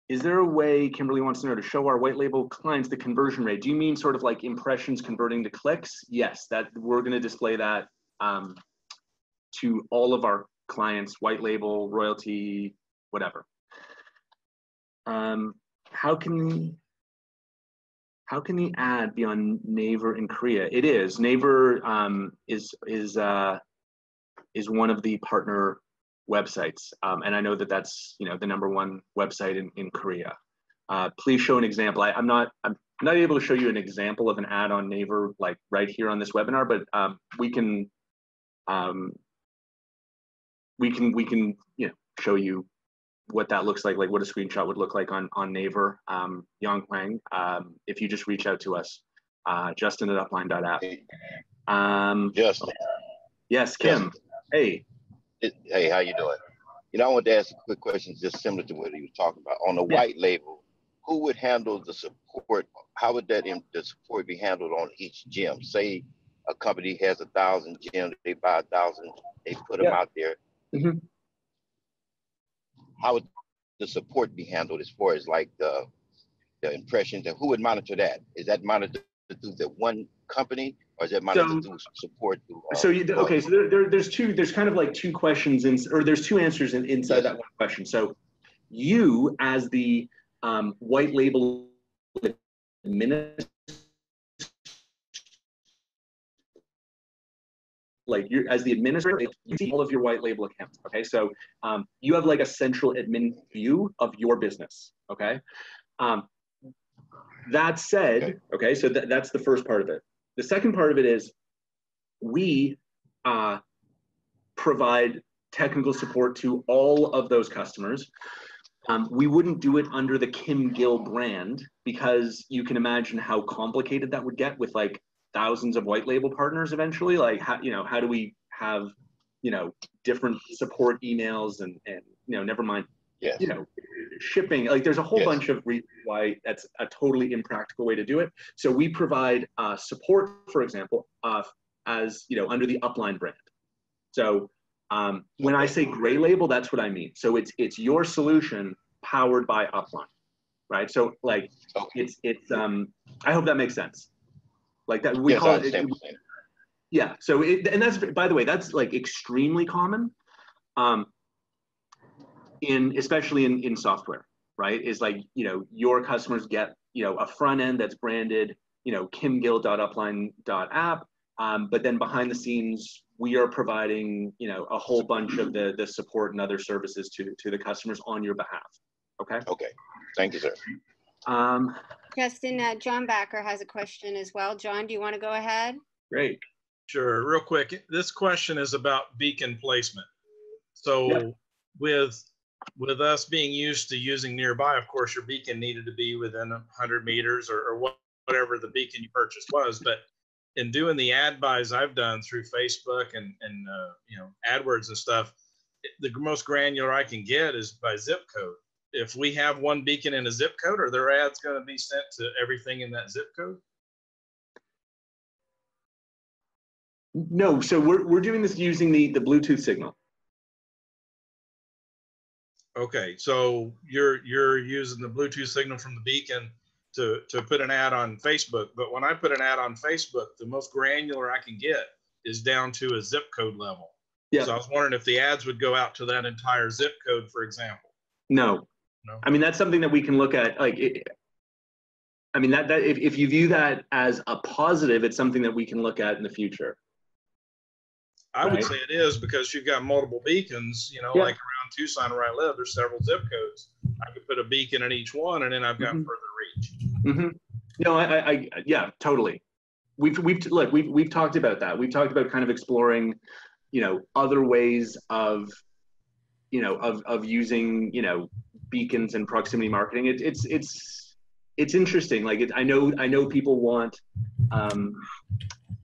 Is there a way, Kimberly wants to know, to show our white label clients the conversion rate? Do you mean sort of like impressions converting to clicks? Yes, that we're going to display that to all of our clients, white label, royalty, whatever. How can the ad be on Naver in Korea? It is. Naver is one of the partner websites, and I know that that's the #1 website in Korea. Please show an example. I'm not able to show you an example of an ad on Naver like right here on this webinar, but we can show you what that looks like what a screenshot would look like on Naver. Yang Huang, if you just reach out to us, Justin at upline.app. Justin. Yes, Kim. Justin. Hey. Hey, how you doing? I want to ask a quick question, just similar to what he was talking about. On the white label, who would handle the support? How would the support be handled on each gem? Say a company has 1,000 gems, they buy 1,000, they put them out there. Mhm. How would the support be handled as far as like the impressions, and who would monitor that? Is that monitored through the one company, or is that monitored through support through Okay, so there's kind of like two questions or there's two answers inside that one question. So you as the white label administrator, like you as the administrator, you see all of your white label accounts. Okay, so you have like a central admin view of your business. Okay, that said, okay, so that's the first part of it. The second part of it is we provide technical support to all of those customers. We wouldn't do it under the Kim Gill brand because you can imagine how complicated that would get with like thousands of white label partners eventually. Like, how do we have, different support emails and never mind, shipping. Like, there's a whole bunch of reasons why that's a totally impractical way to do it. So we provide support, for example, as under the Upline brand. So when I say gray label, that's what I mean. So it's your solution powered by Upline, right? So like it's I hope that makes sense. Like that we call it. Yeah. So and that's, by the way, that's like extremely common, especially in software, right? Is like your customers get a front end that's branded kimgill.upline.app, but then behind the scenes we are providing a whole bunch of the support and other services to the customers on your behalf. Okay. Okay. Thank you, sir. Justin, John Backer has a question as well. John, do you want to go ahead? Great. Sure. Real quick. This question is about beacon placement. So with us being used to using nearby, of course, your beacon needed to be within 100 meters or whatever the beacon you purchased was. But in doing the ad buys I've done through Facebook and AdWords and stuff, the most granular I can get is by zip code. If we have one beacon in a zip code, are their ads going to be sent to everything in that zip code? No, so we're doing this using the Bluetooth signal. Okay, so you're using the Bluetooth signal from the beacon to put an ad on Facebook. But when I put an ad on Facebook, the most granular I can get is down to a zip code level. Yeah. So I was wondering if the ads would go out to that entire zip code, for example. No. I mean, that's something that we can look at. Like, that if you view that as a positive, it's something that we can look at in the future. I would say it is, because you've got multiple beacons, like around Tucson where I live, there's several zip codes. I could put a beacon in each one and then I've got further reach. No, yeah, totally. We've talked about that. We've talked about kind of exploring, other ways of using, beacons and proximity marketing. It's interesting. Like, I know people want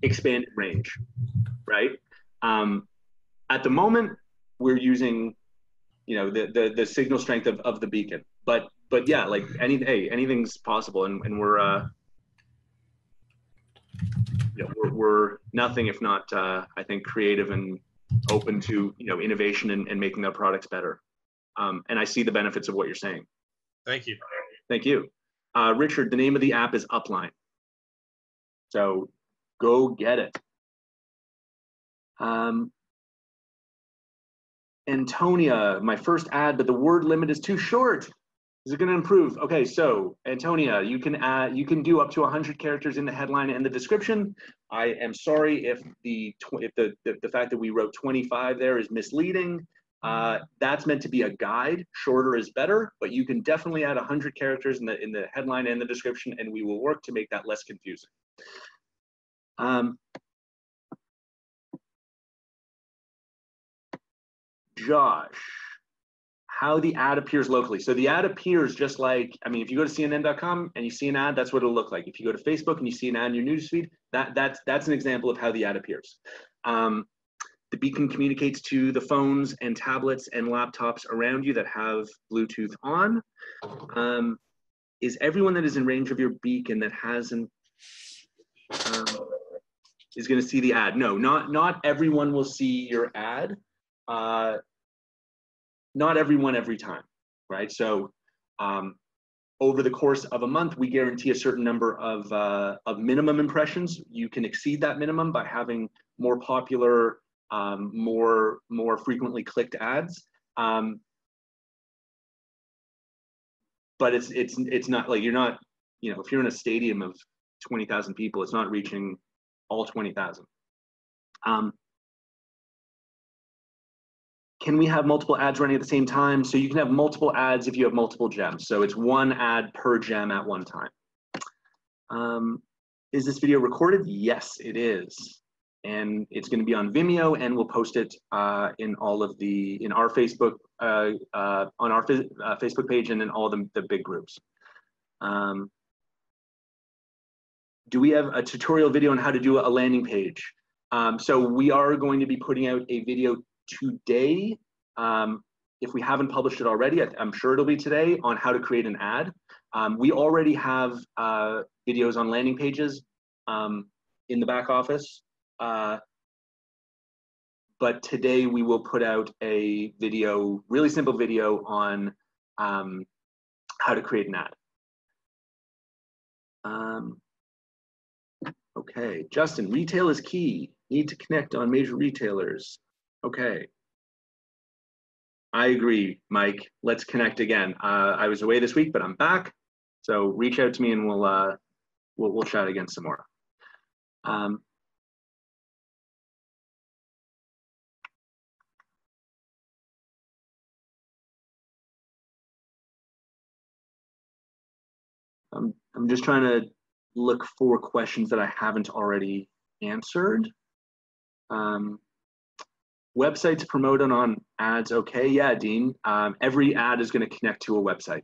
expanded range, right? At the moment, we're using, the signal strength of the beacon, but yeah, like anything's possible, and we're nothing if not, I think, creative and open to innovation and making our products better. And I see the benefits of what you're saying. Thank you. Thank you. Richard, the name of the app is Upline. So go get it. Antonia, my first ad, but the word limit is too short. Is it going to improve? Okay, so Antonia, you can do up to 100 characters in the headline and the description. I am sorry if the fact that we wrote 25 there is misleading. That's meant to be a guide. Shorter is better, but you can definitely add 100 characters in the headline and the description, and we will work to make that less confusing. Josh, how the ad appears locally. So the ad appears just like, if you go to CNN.com and you see an ad, that's what it'll look like. If you go to Facebook and you see an ad in your newsfeed, that's an example of how the ad appears. The beacon communicates to the phones and tablets and laptops around you that have Bluetooth on. Is everyone that is in range of your beacon that hasn't is going to see the ad? No, not everyone will see your ad. not everyone every time, right? So over the course of a month, we guarantee a certain number of minimum impressions. You can exceed that minimum by having more popular, more frequently clicked ads. But it's not like, you're not, you know, if you're in a stadium of 20,000 people, it's not reaching all 20,000. Can we have multiple ads running at the same time? So you can have multiple ads if you have multiple gems. So it's one ad per gem at one time. Is this video recorded? Yes, it is. And it's going to be on Vimeo, and we'll post it in all of in our Facebook, on our Facebook page, and in all the big groups. Do we have a tutorial video on how to do a landing page? So we are going to be putting out a video today. If we haven't published it already, I'm sure it'll be today, on how to create an ad. We already have videos on landing pages in the back office. But today we will put out a video, really simple video on how to create an ad. Okay, Justin, retail is key. Need to connect on major retailers. Okay. I agree, Mike. Let's connect again. I was away this week, but I'm back. So reach out to me and we'll chat again some more. I'm just trying to look for questions that I haven't already answered. Websites promoted on ads, okay, yeah, Dean. Every ad is going to connect to a website.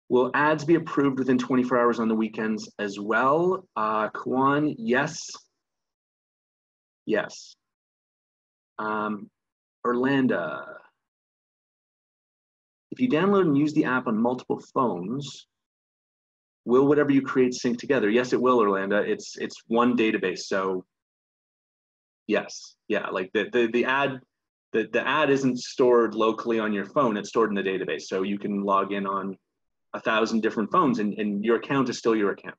Will ads be approved within 24 hours on the weekends as well? Kwan, yes. Yes. Orlando, if you download and use the app on multiple phones, will whatever you create sync together? Yes, it will, Orlando. It's one database. So yes, yeah, like the ad isn't stored locally on your phone, it's stored in the database. So you can log in on 1,000 different phones and your account is still your account.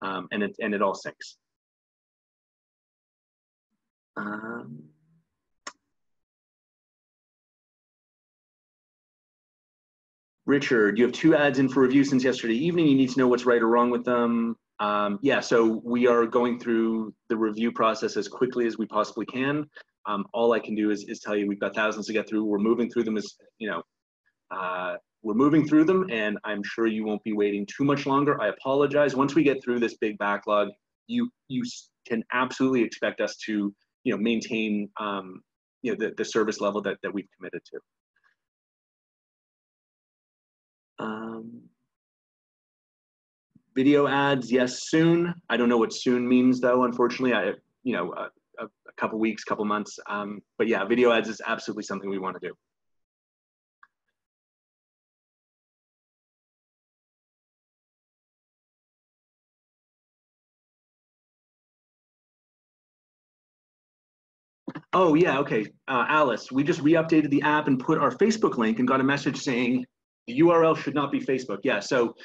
And it all syncs. Richard, you have 2 ads in for review since yesterday evening. You need to know what's right or wrong with them. Yeah, so we are going through the review process as quickly as we possibly can. All I can do is tell you we've got thousands to get through. We're moving through them we're moving through them, and I'm sure you won't be waiting too much longer. I apologize. Once we get through this big backlog, you can absolutely expect us to maintain the service level that we've committed to. Video ads, yes, soon. I don't know what soon means though, unfortunately. A couple weeks, couple months. But yeah, video ads is absolutely something we want to do. Oh yeah, okay. Alice, we just re-updated the app and put our Facebook link and got a message saying the URL should not be Facebook. Yeah, so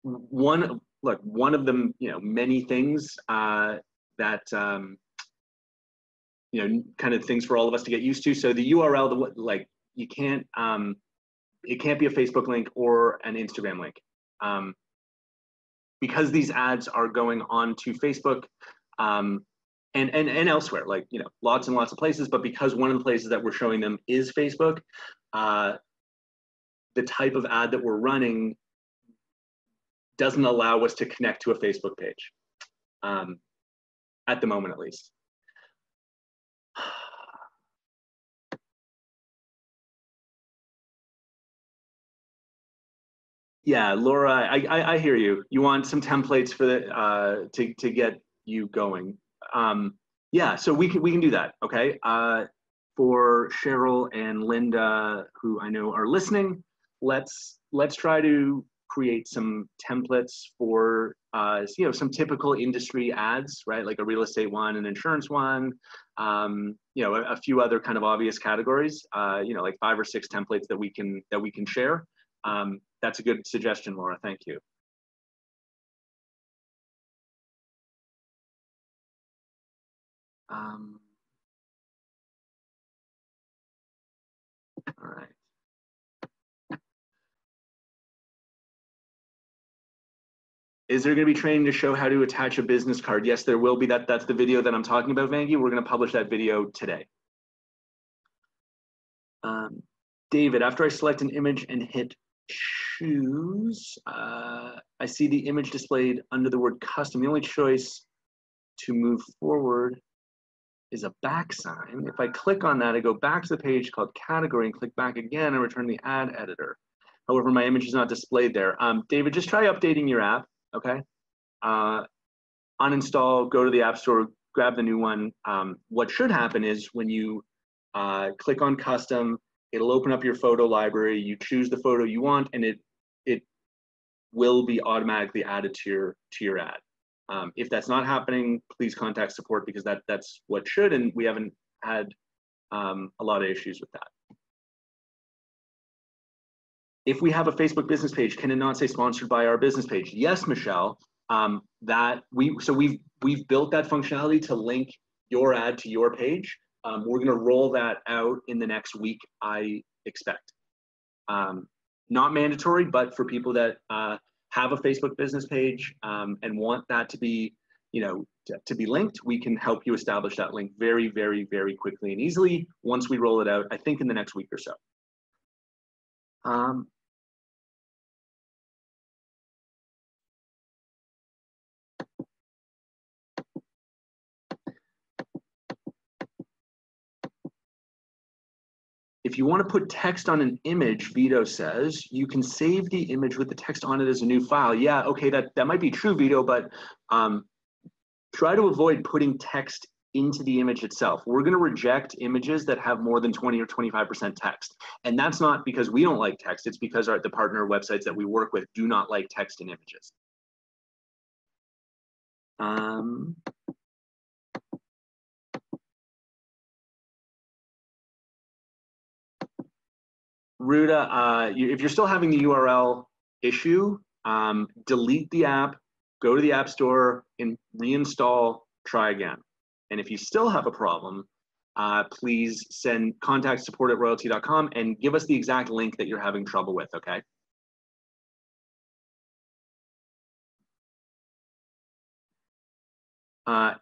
one of the many things that kind of things for all of us to get used to. So the URL, you can't it can't be a Facebook link or an Instagram link, because these ads are going on to Facebook and elsewhere, lots and lots of places. But because one of the places that we're showing them is Facebook, the type of ad that we're running doesn't allow us to connect to a Facebook page, at the moment at least. Yeah, Laura, I hear you. You want some templates for the to get you going. Yeah, so we can do that. Okay. For Cheryl and Linda, who I know are listening, let's try to create some templates for some typical industry ads, right? Like a real estate one, an insurance one, a few other kind of obvious categories, like 5 or 6 templates that we can share. That's a good suggestion, Laura. Thank you. All right. Is there going to be training to show how to attach a business card? Yes, there will be. That's the video that I'm talking about, Vangie. We're going to publish that video today. David, after I select an image and hit choose, I see the image displayed under the word custom. The only choice to move forward is a back sign. If I click on that, I go back to the page called category and click back again and return the ad editor. However, my image is not displayed there. David, just try updating your app, okay? Uninstall, go to the App Store, grab the new one. What should happen is when you click on custom, it'll open up your photo library, you choose the photo you want, and it will be automatically added to your ad. If that's not happening, please contact support because that's what should, and we haven't had a lot of issues with that. If we have a Facebook business page, can it not say sponsored by our business page? Yes, Michelle. We've built that functionality to link your ad to your page. We're going to roll that out in the next week, I expect. Not mandatory, but for people that have a Facebook business page and want that to be, to be linked, we can help you establish that link very, very, very quickly and easily once we roll it out, I think in the next week or so. If you want to put text on an image, Vito says, you can save the image with the text on it as a new file. Yeah, okay, that might be true, Vito, but try to avoid putting text into the image itself. We're going to reject images that have more than 20 or 25% text. And that's not because we don't like text, it's because the partner websites that we work with do not like text in images. Ruda, if you're still having the URL issue, delete the app, go to the App Store and reinstall, try again. And if you still have a problem, please contact support@royaltie.com and give us the exact link that you're having trouble with, okay?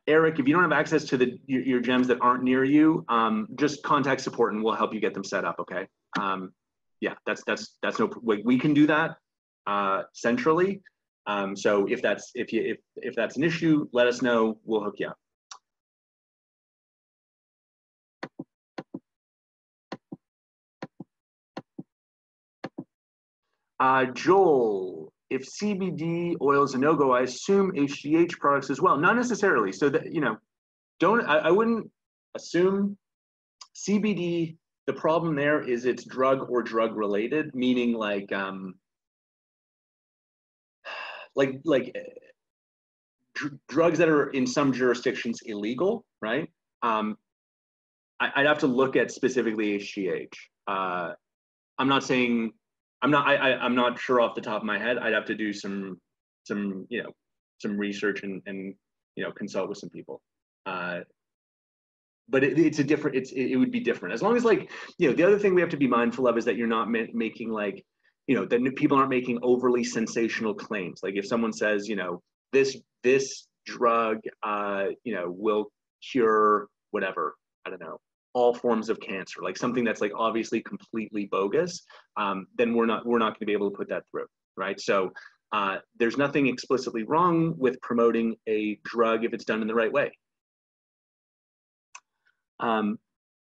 Eric, if you don't have access to your gems that aren't near you, just contact support and we'll help you get them set up, okay? Yeah, that's no, we can do that centrally. So if that's an issue, let us know. We'll hook you up. Joel, if CBD oil is a no-go, I assume HGH products as well. Not necessarily. So that I wouldn't assume CBD. The problem there is it's drug or drug related, meaning like drugs that are in some jurisdictions illegal, right? I'd have to look at specifically HGH. I'm not saying I'm not sure off the top of my head. I'd have to do some research and consult with some people. But it's a different, it would be different. As long as the other thing we have to be mindful of is that you're not making that people aren't making overly sensational claims. Like if someone says, this drug, will cure whatever, I don't know, all forms of cancer, like something that's obviously completely bogus, then we're not going to be able to put that through, right? So there's nothing explicitly wrong with promoting a drug if it's done in the right way.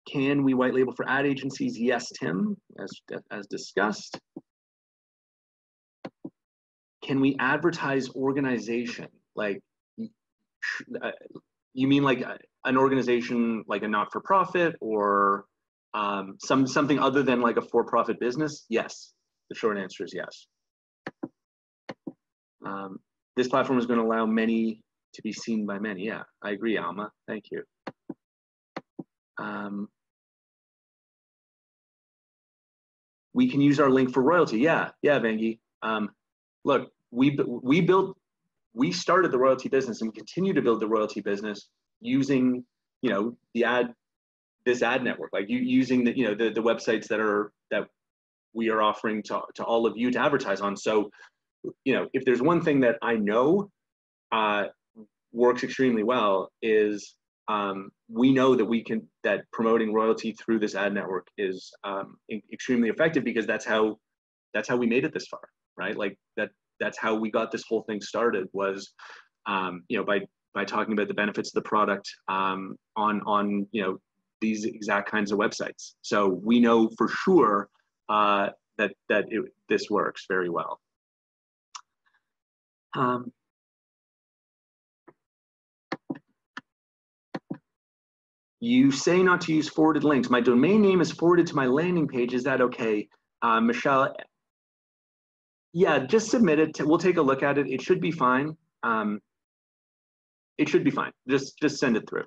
Can we white label for ad agencies? Yes, Tim, as discussed. Can we advertise organization? You mean an organization like a not-for-profit or something other than a for-profit business? Yes, the short answer is yes. This platform is going to allow many to be seen by many. Yeah, I agree, Alma. Thank you. We can use our link for royalty. Yeah, Vangi. Look, we started the royalty business and we continue to build the royalty business using, this ad network, like using the websites that we are offering to all of you to advertise on. So, if there's one thing that I know works extremely well is we know that promoting royalty through this ad network is extremely effective, because that's how we made it this far, right? Like that's how we got this whole thing started, was by talking about the benefits of the product on these exact kinds of websites. So we know for sure this works very well. You say not to use forwarded links. My domain name is forwarded to my landing page. Is that okay? Michelle, yeah, just submit it. We'll take a look at it. It should be fine. It should be fine. Just send it through.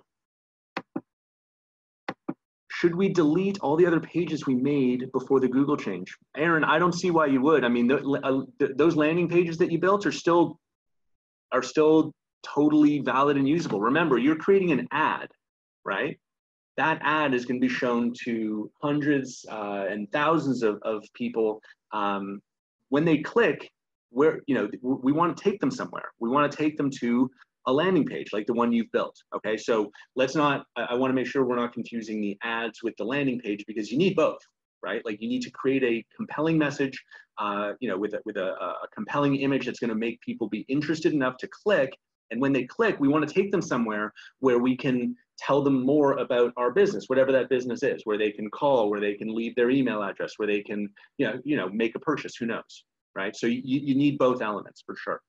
Should we delete all the other pages we made before the Google change? Aaron, I don't see why you would. I mean, those landing pages that you built are still totally valid and usable. Remember, you're creating an ad, right? That ad is going to be shown to hundreds and thousands of people. When they click, we want to take them somewhere. We want to take them to a landing page like the one you've built. Okay, so let's not. I want to make sure we're not confusing the ads with the landing page, because you need both, right? Like you need to create a compelling message, with a compelling image that's going to make people be interested enough to click. And when they click, we want to take them somewhere where we can tell them more about our business, whatever that business is, where they can call, where they can leave their email address, where they can, make a purchase. Who knows, right? So you need both elements for sure.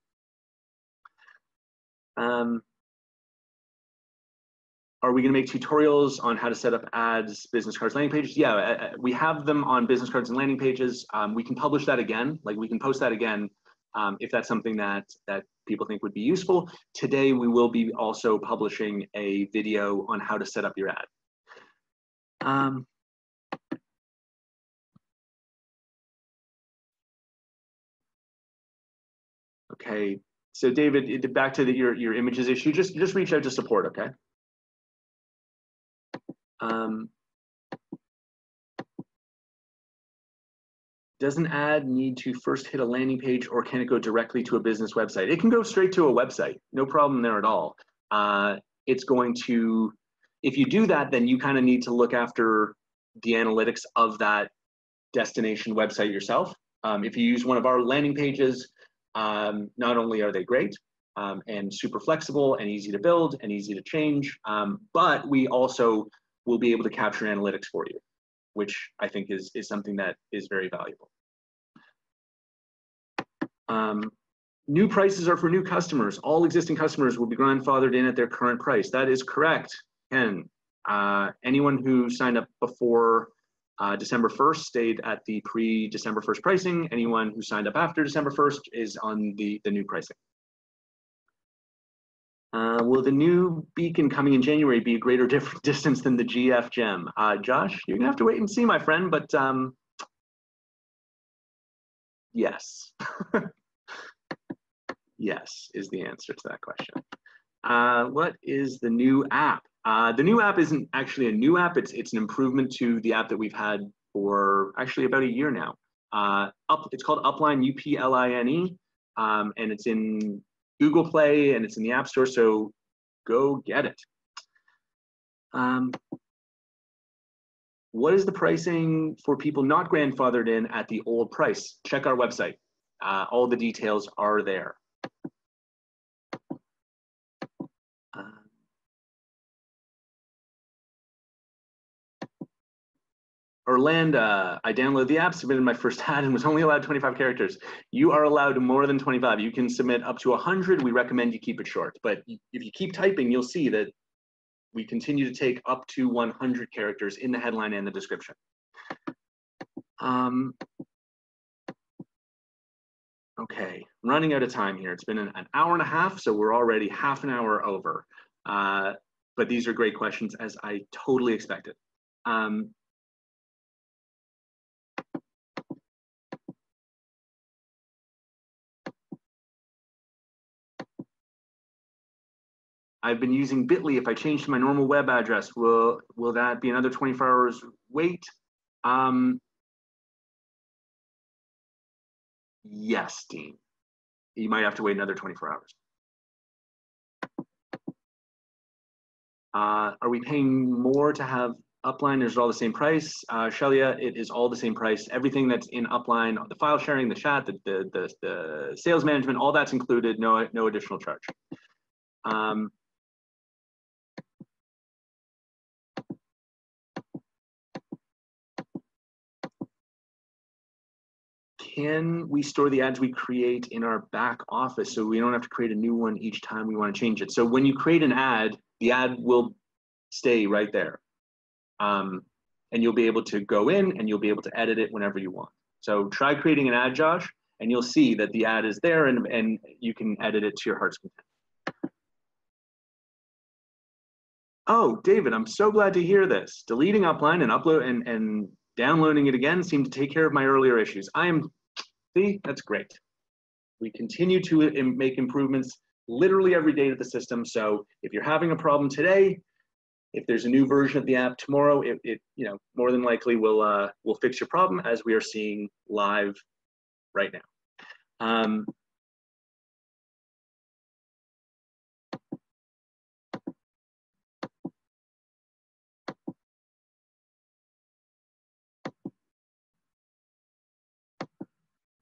Are we going to make tutorials on how to set up ads, business cards, landing pages? Yeah, we have them on business cards and landing pages. We can publish that again. Like we can post that again if that's something that people think would be useful. Today, we will be also publishing a video on how to set up your ad. Okay, so David, back to your images issue, just reach out to support, okay? Does an ad need to first hit a landing page, or can it go directly to a business website? It can go straight to a website, no problem there at all. It's going to, if you do that, then you kind of need to look after the analytics of that destination website yourself. If you use one of our landing pages, not only are they great and super flexible and easy to build and easy to change, but we also will be able to capture analytics for you, which I think is something that is very valuable. New prices are for new customers. All existing customers will be grandfathered in at their current price. That is correct, Ken. Anyone who signed up before December 1st stayed at the pre-December 1st pricing. Anyone who signed up after December 1st is on the new pricing. Will the new beacon coming in January be a greater distance than the GF gem? Josh, you're gonna have to wait and see, my friend, but yes. Yes is the answer to that question. What is the new app? The new app isn't actually a new app. It's an improvement to the app that we've had for actually about a year now. It's called Upline, UPLINE, and it's in Google Play and it's in the App Store, so go get it. What is the pricing for people not grandfathered in at the old price? Check our website. All the details are there. Orlando, I downloaded the app, submitted my first ad, and was only allowed 25 characters. You are allowed more than 25. You can submit up to 100. We recommend you keep it short. But if you keep typing, you'll see that we continue to take up to 100 characters in the headline and the description. Okay, running out of time here. It's been an hour and a half, so we're already half an hour over. But these are great questions, as I totally expected. I've been using Bitly. If I change to my normal web address, will that be another 24 hours wait? Yes, Dean. You might have to wait another 24 hours. Are we paying more to have Upline? Is it all the same price? Shelia, it is all the same price. Everything that's in Upline, the file sharing, the chat, the sales management, all that's included, no additional charge. Can we store the ads we create in our back office so we don't have to create a new one each time we want to change it? So when you create an ad, the ad will stay right there. And you'll be able to go in and you'll be able to edit it whenever you want. So try creating an ad, Josh, and you'll see that the ad is there and you can edit it to your heart's content. Oh, David, I'm so glad to hear this. Deleting Upline and downloading it again seemed to take care of my earlier issues. See, that's great. We continue to make improvements literally every day to the system. So if you're having a problem today, if there's a new version of the app tomorrow, it more than likely will fix your problem, as we are seeing live right now.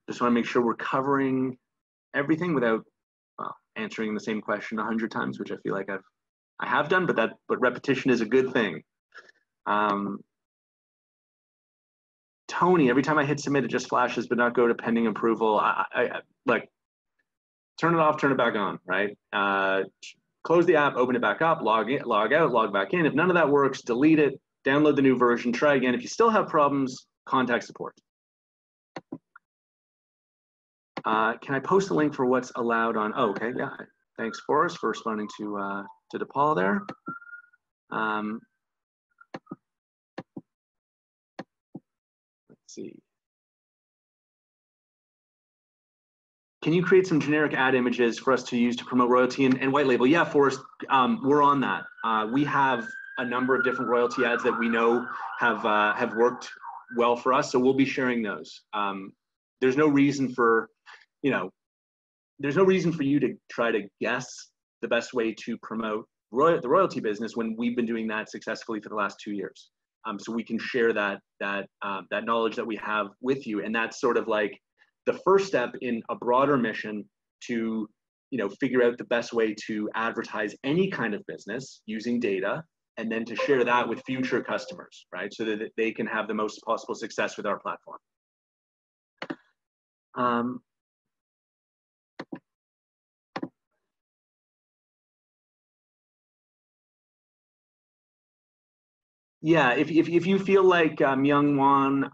Just want to make sure we're covering everything without answering the same question 100 times, which I feel like I have done, but repetition is a good thing. Tony, every time I hit submit, it just flashes, but not go to pending approval. I like turn it off, turn it back on, right? Close the app, open it back up, log in, log out, log back in. If none of that works, delete it, download the new version, try again. If you still have problems, contact support. Can I post a link for what's allowed on? Oh, okay, yeah. Thanks, Forrest, for responding to DePaul there. Let's see. Can you create some generic ad images for us to use to promote royalty and white label? Yeah, Forrest, we're on that. We have a number of different royalty ads that we know have worked well for us, so we'll be sharing those. There's no reason for, there's no reason for you to try to guess the best way to promote the royalty business when we've been doing that successfully for the last 2 years. So we can share that knowledge that we have with you, and that's sort of like the first step in a broader mission to figure out the best way to advertise any kind of business using data, and then to share that with future customers, right? So that they can have the most possible success with our platform. Yeah, if you feel like Myung Won,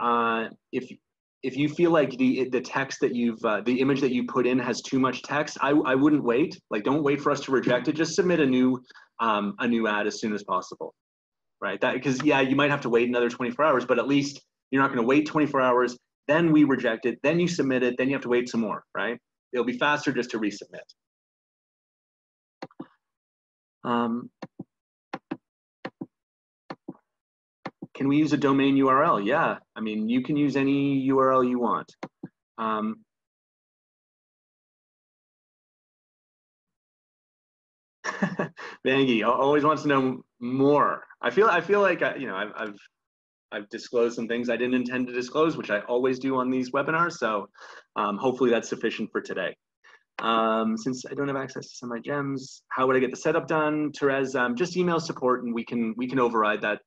if you feel like the text that the image that you put in has too much text, I wouldn't wait. Like, don't wait for us to reject it. Just submit a new ad as soon as possible, right? Because yeah, you might have to wait another 24 hours, but at least you're not going to wait 24 hours. Then we reject it. Then you submit it. Then you have to wait some more, right? It'll be faster just to resubmit. Can we use a domain URL? Yeah, I mean, you can use any URL you want. Vangie always wants to know more. I feel like I've disclosed some things I didn't intend to disclose, which I always do on these webinars. So hopefully that's sufficient for today. Since I don't have access to some of my gems, how would I get the setup done? Therese, just email support and we can override that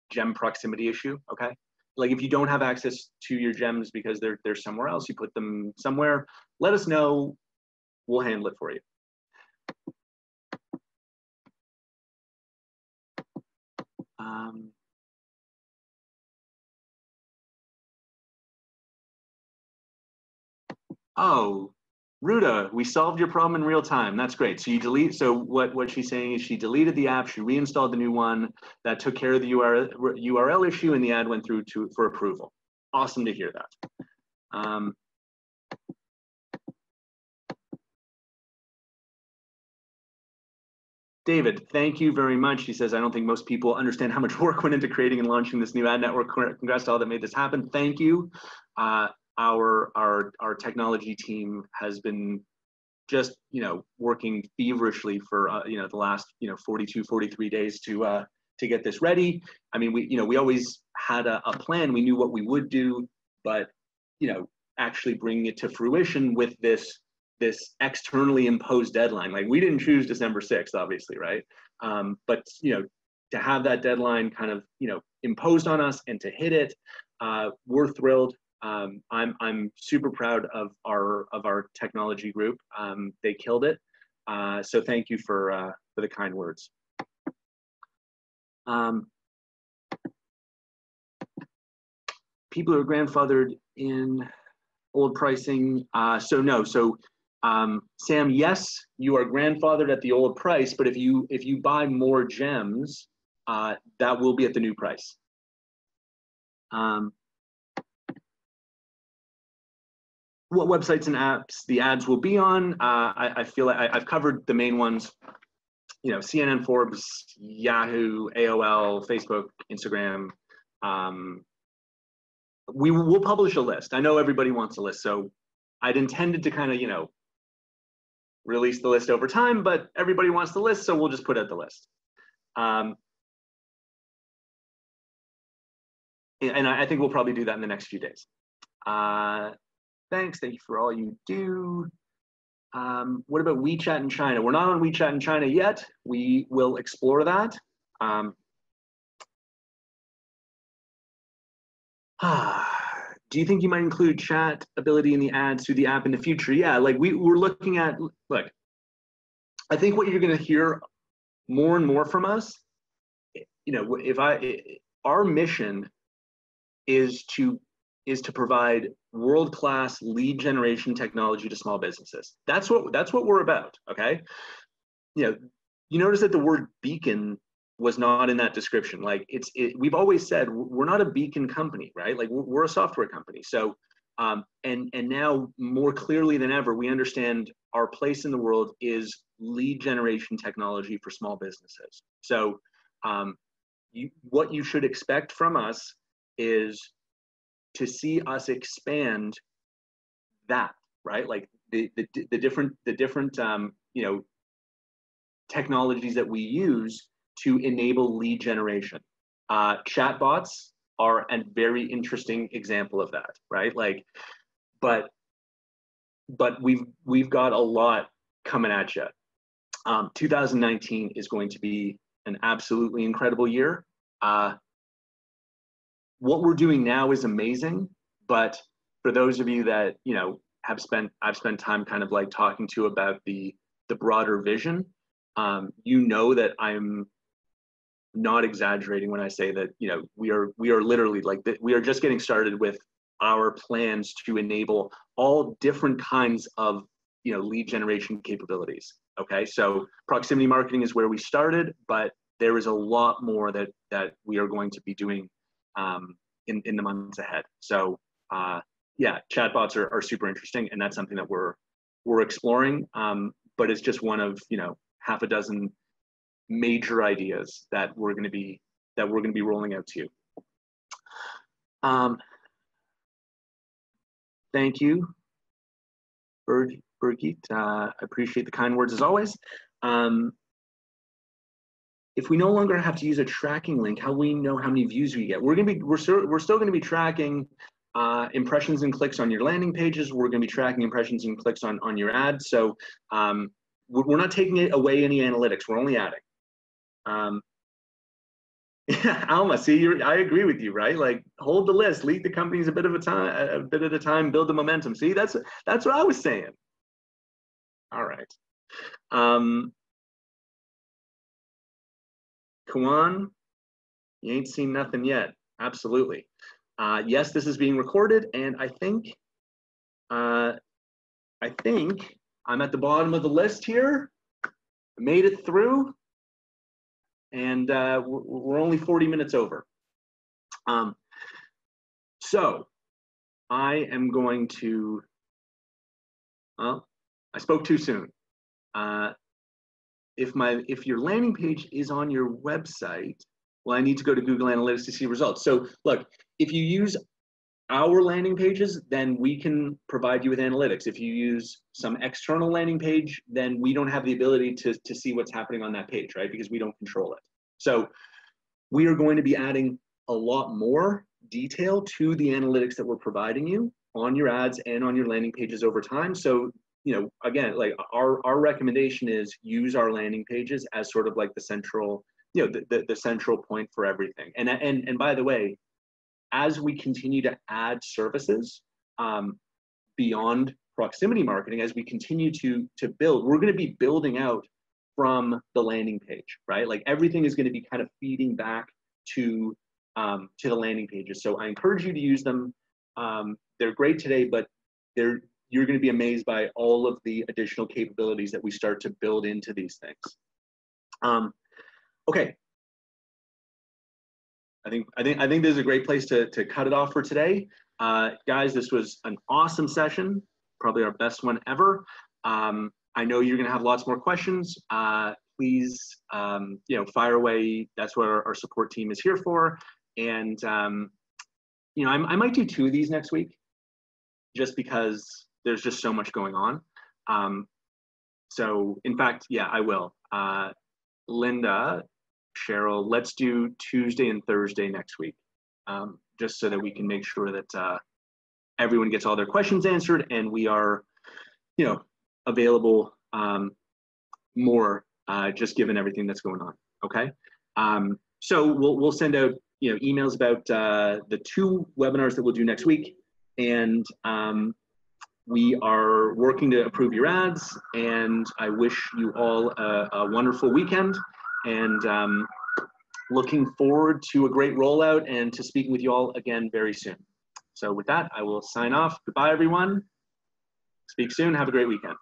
gem proximity issue. Okay, like if you don't have access to your gems because they're somewhere else, you put them somewhere, let us know, we'll handle it for you. Oh, Ruda, we solved your problem in real time. That's great. So you delete. So what she's saying is she deleted the app. She reinstalled the new one that took care of the URL issue, and the ad went through for approval. Awesome to hear that. David, thank you very much. He says, I don't think most people understand how much work went into creating and launching this new ad network. Congrats to all that made this happen. Thank you. Our technology team has been just, working feverishly for, the last, 42, 43 days to get this ready. I mean, we always had a plan. We knew what we would do, but, actually bringing it to fruition with this externally imposed deadline. Like, we didn't choose December 6th, obviously, right? But to have that deadline kind of imposed on us and to hit it, we're thrilled. I'm super proud of our technology group. They killed it. So thank you for the kind words. People who are grandfathered in old pricing. So no. So Sam, yes, you are grandfathered at the old price, but if you buy more gems, that will be at the new price. What websites and apps the ads will be on? I feel like I've covered the main ones. CNN, Forbes, Yahoo, AOL, Facebook, Instagram. We will publish a list. I know everybody wants a list, so I'd intended to kind of release the list over time, but everybody wants the list, so we'll just put out the list. And I think we'll probably do that in the next few days. Thank you for all you do. What about WeChat in China? We're not on WeChat in China yet. We will explore that. Do you think you might include chat ability in the ads through the app in the future? Yeah, like we're looking at, look, I think what you're gonna hear more and more from us, our mission is to provide world-class lead generation technology to small businesses. That's what we're about, okay? You notice that the word beacon was not in that description. Like we've always said we're not a beacon company, right? Like we're a software company. So and now more clearly than ever, we understand our place in the world is lead generation technology for small businesses. So what you should expect from us is to see us expand that, right? Like the different technologies that we use to enable lead generation. Chatbots are a very interesting example of that, right? Like, but we've got a lot coming at you. 2019 is going to be an absolutely incredible year. What we're doing now is amazing, but for those of you that I've spent time kind of like talking to about the broader vision, that I'm not exaggerating when I say that we are literally like we are just getting started with our plans to enable all different kinds of lead generation capabilities. Okay, so proximity marketing is where we started, but there is a lot more that we are going to be doing in the months ahead. So yeah, chatbots are super interesting, and that's something that we're exploring. But it's just one of half a dozen major ideas that we're going to be rolling out to you. Thank you, Birgit. I appreciate the kind words as always. If we no longer have to use a tracking link, how will we know how many views we get? We're still going to be tracking impressions and clicks on your landing pages. We're going to be tracking impressions and clicks on your ads. So we're not taking away any analytics. We're only adding. Yeah, Alma, see, I agree with you, right? Like, hold the list, lead the companies a bit at a time, build the momentum. See, that's what I was saying. All right. Kuan, you ain't seen nothing yet. Absolutely. Yes, this is being recorded, and I think I think I'm at the bottom of the list here. I made it through, and we're only 40 minutes over. So I am going to, well, I spoke too soon. If your landing page is on your website, well, I need to go to Google Analytics to see results. So look, if you use our landing pages, then we can provide you with analytics. If you use some external landing page, then we don't have the ability to see what's happening on that page, right? Because we don't control it. So we are going to be adding a lot more detail to the analytics that we're providing you on your ads and on your landing pages over time. So, you know, again, like our recommendation is use our landing pages as sort of like the central, you know, the central point for everything. And by the way, as we continue to add services beyond proximity marketing, as we continue to build, we're going to be building out from the landing page, right? Like everything is going to be kind of feeding back to the landing pages. So I encourage you to use them. They're great today, but you're going to be amazed by all of the additional capabilities that we start to build into these things. Okay. I think this is a great place to cut it off for today. Guys, this was an awesome session, probably our best one ever. I know you're gonna have lots more questions. Please, you know, fire away. That's what our support team is here for. And, you know, I might do 2 of these next week just because there's just so much going on. So in fact, yeah, I will. Linda, Cheryl, let's do Tuesday and Thursday next week, just so that we can make sure that everyone gets all their questions answered and we are, you know, available more, just given everything that's going on. Okay, so we'll send out, you know, emails about the 2 webinars that we'll do next week, and we are working to approve your ads. And I wish you all a wonderful weekend. And looking forward to a great rollout and to speaking with you all again very soon. So with that, I will sign off. Goodbye, everyone. Speak soon. Have a great weekend.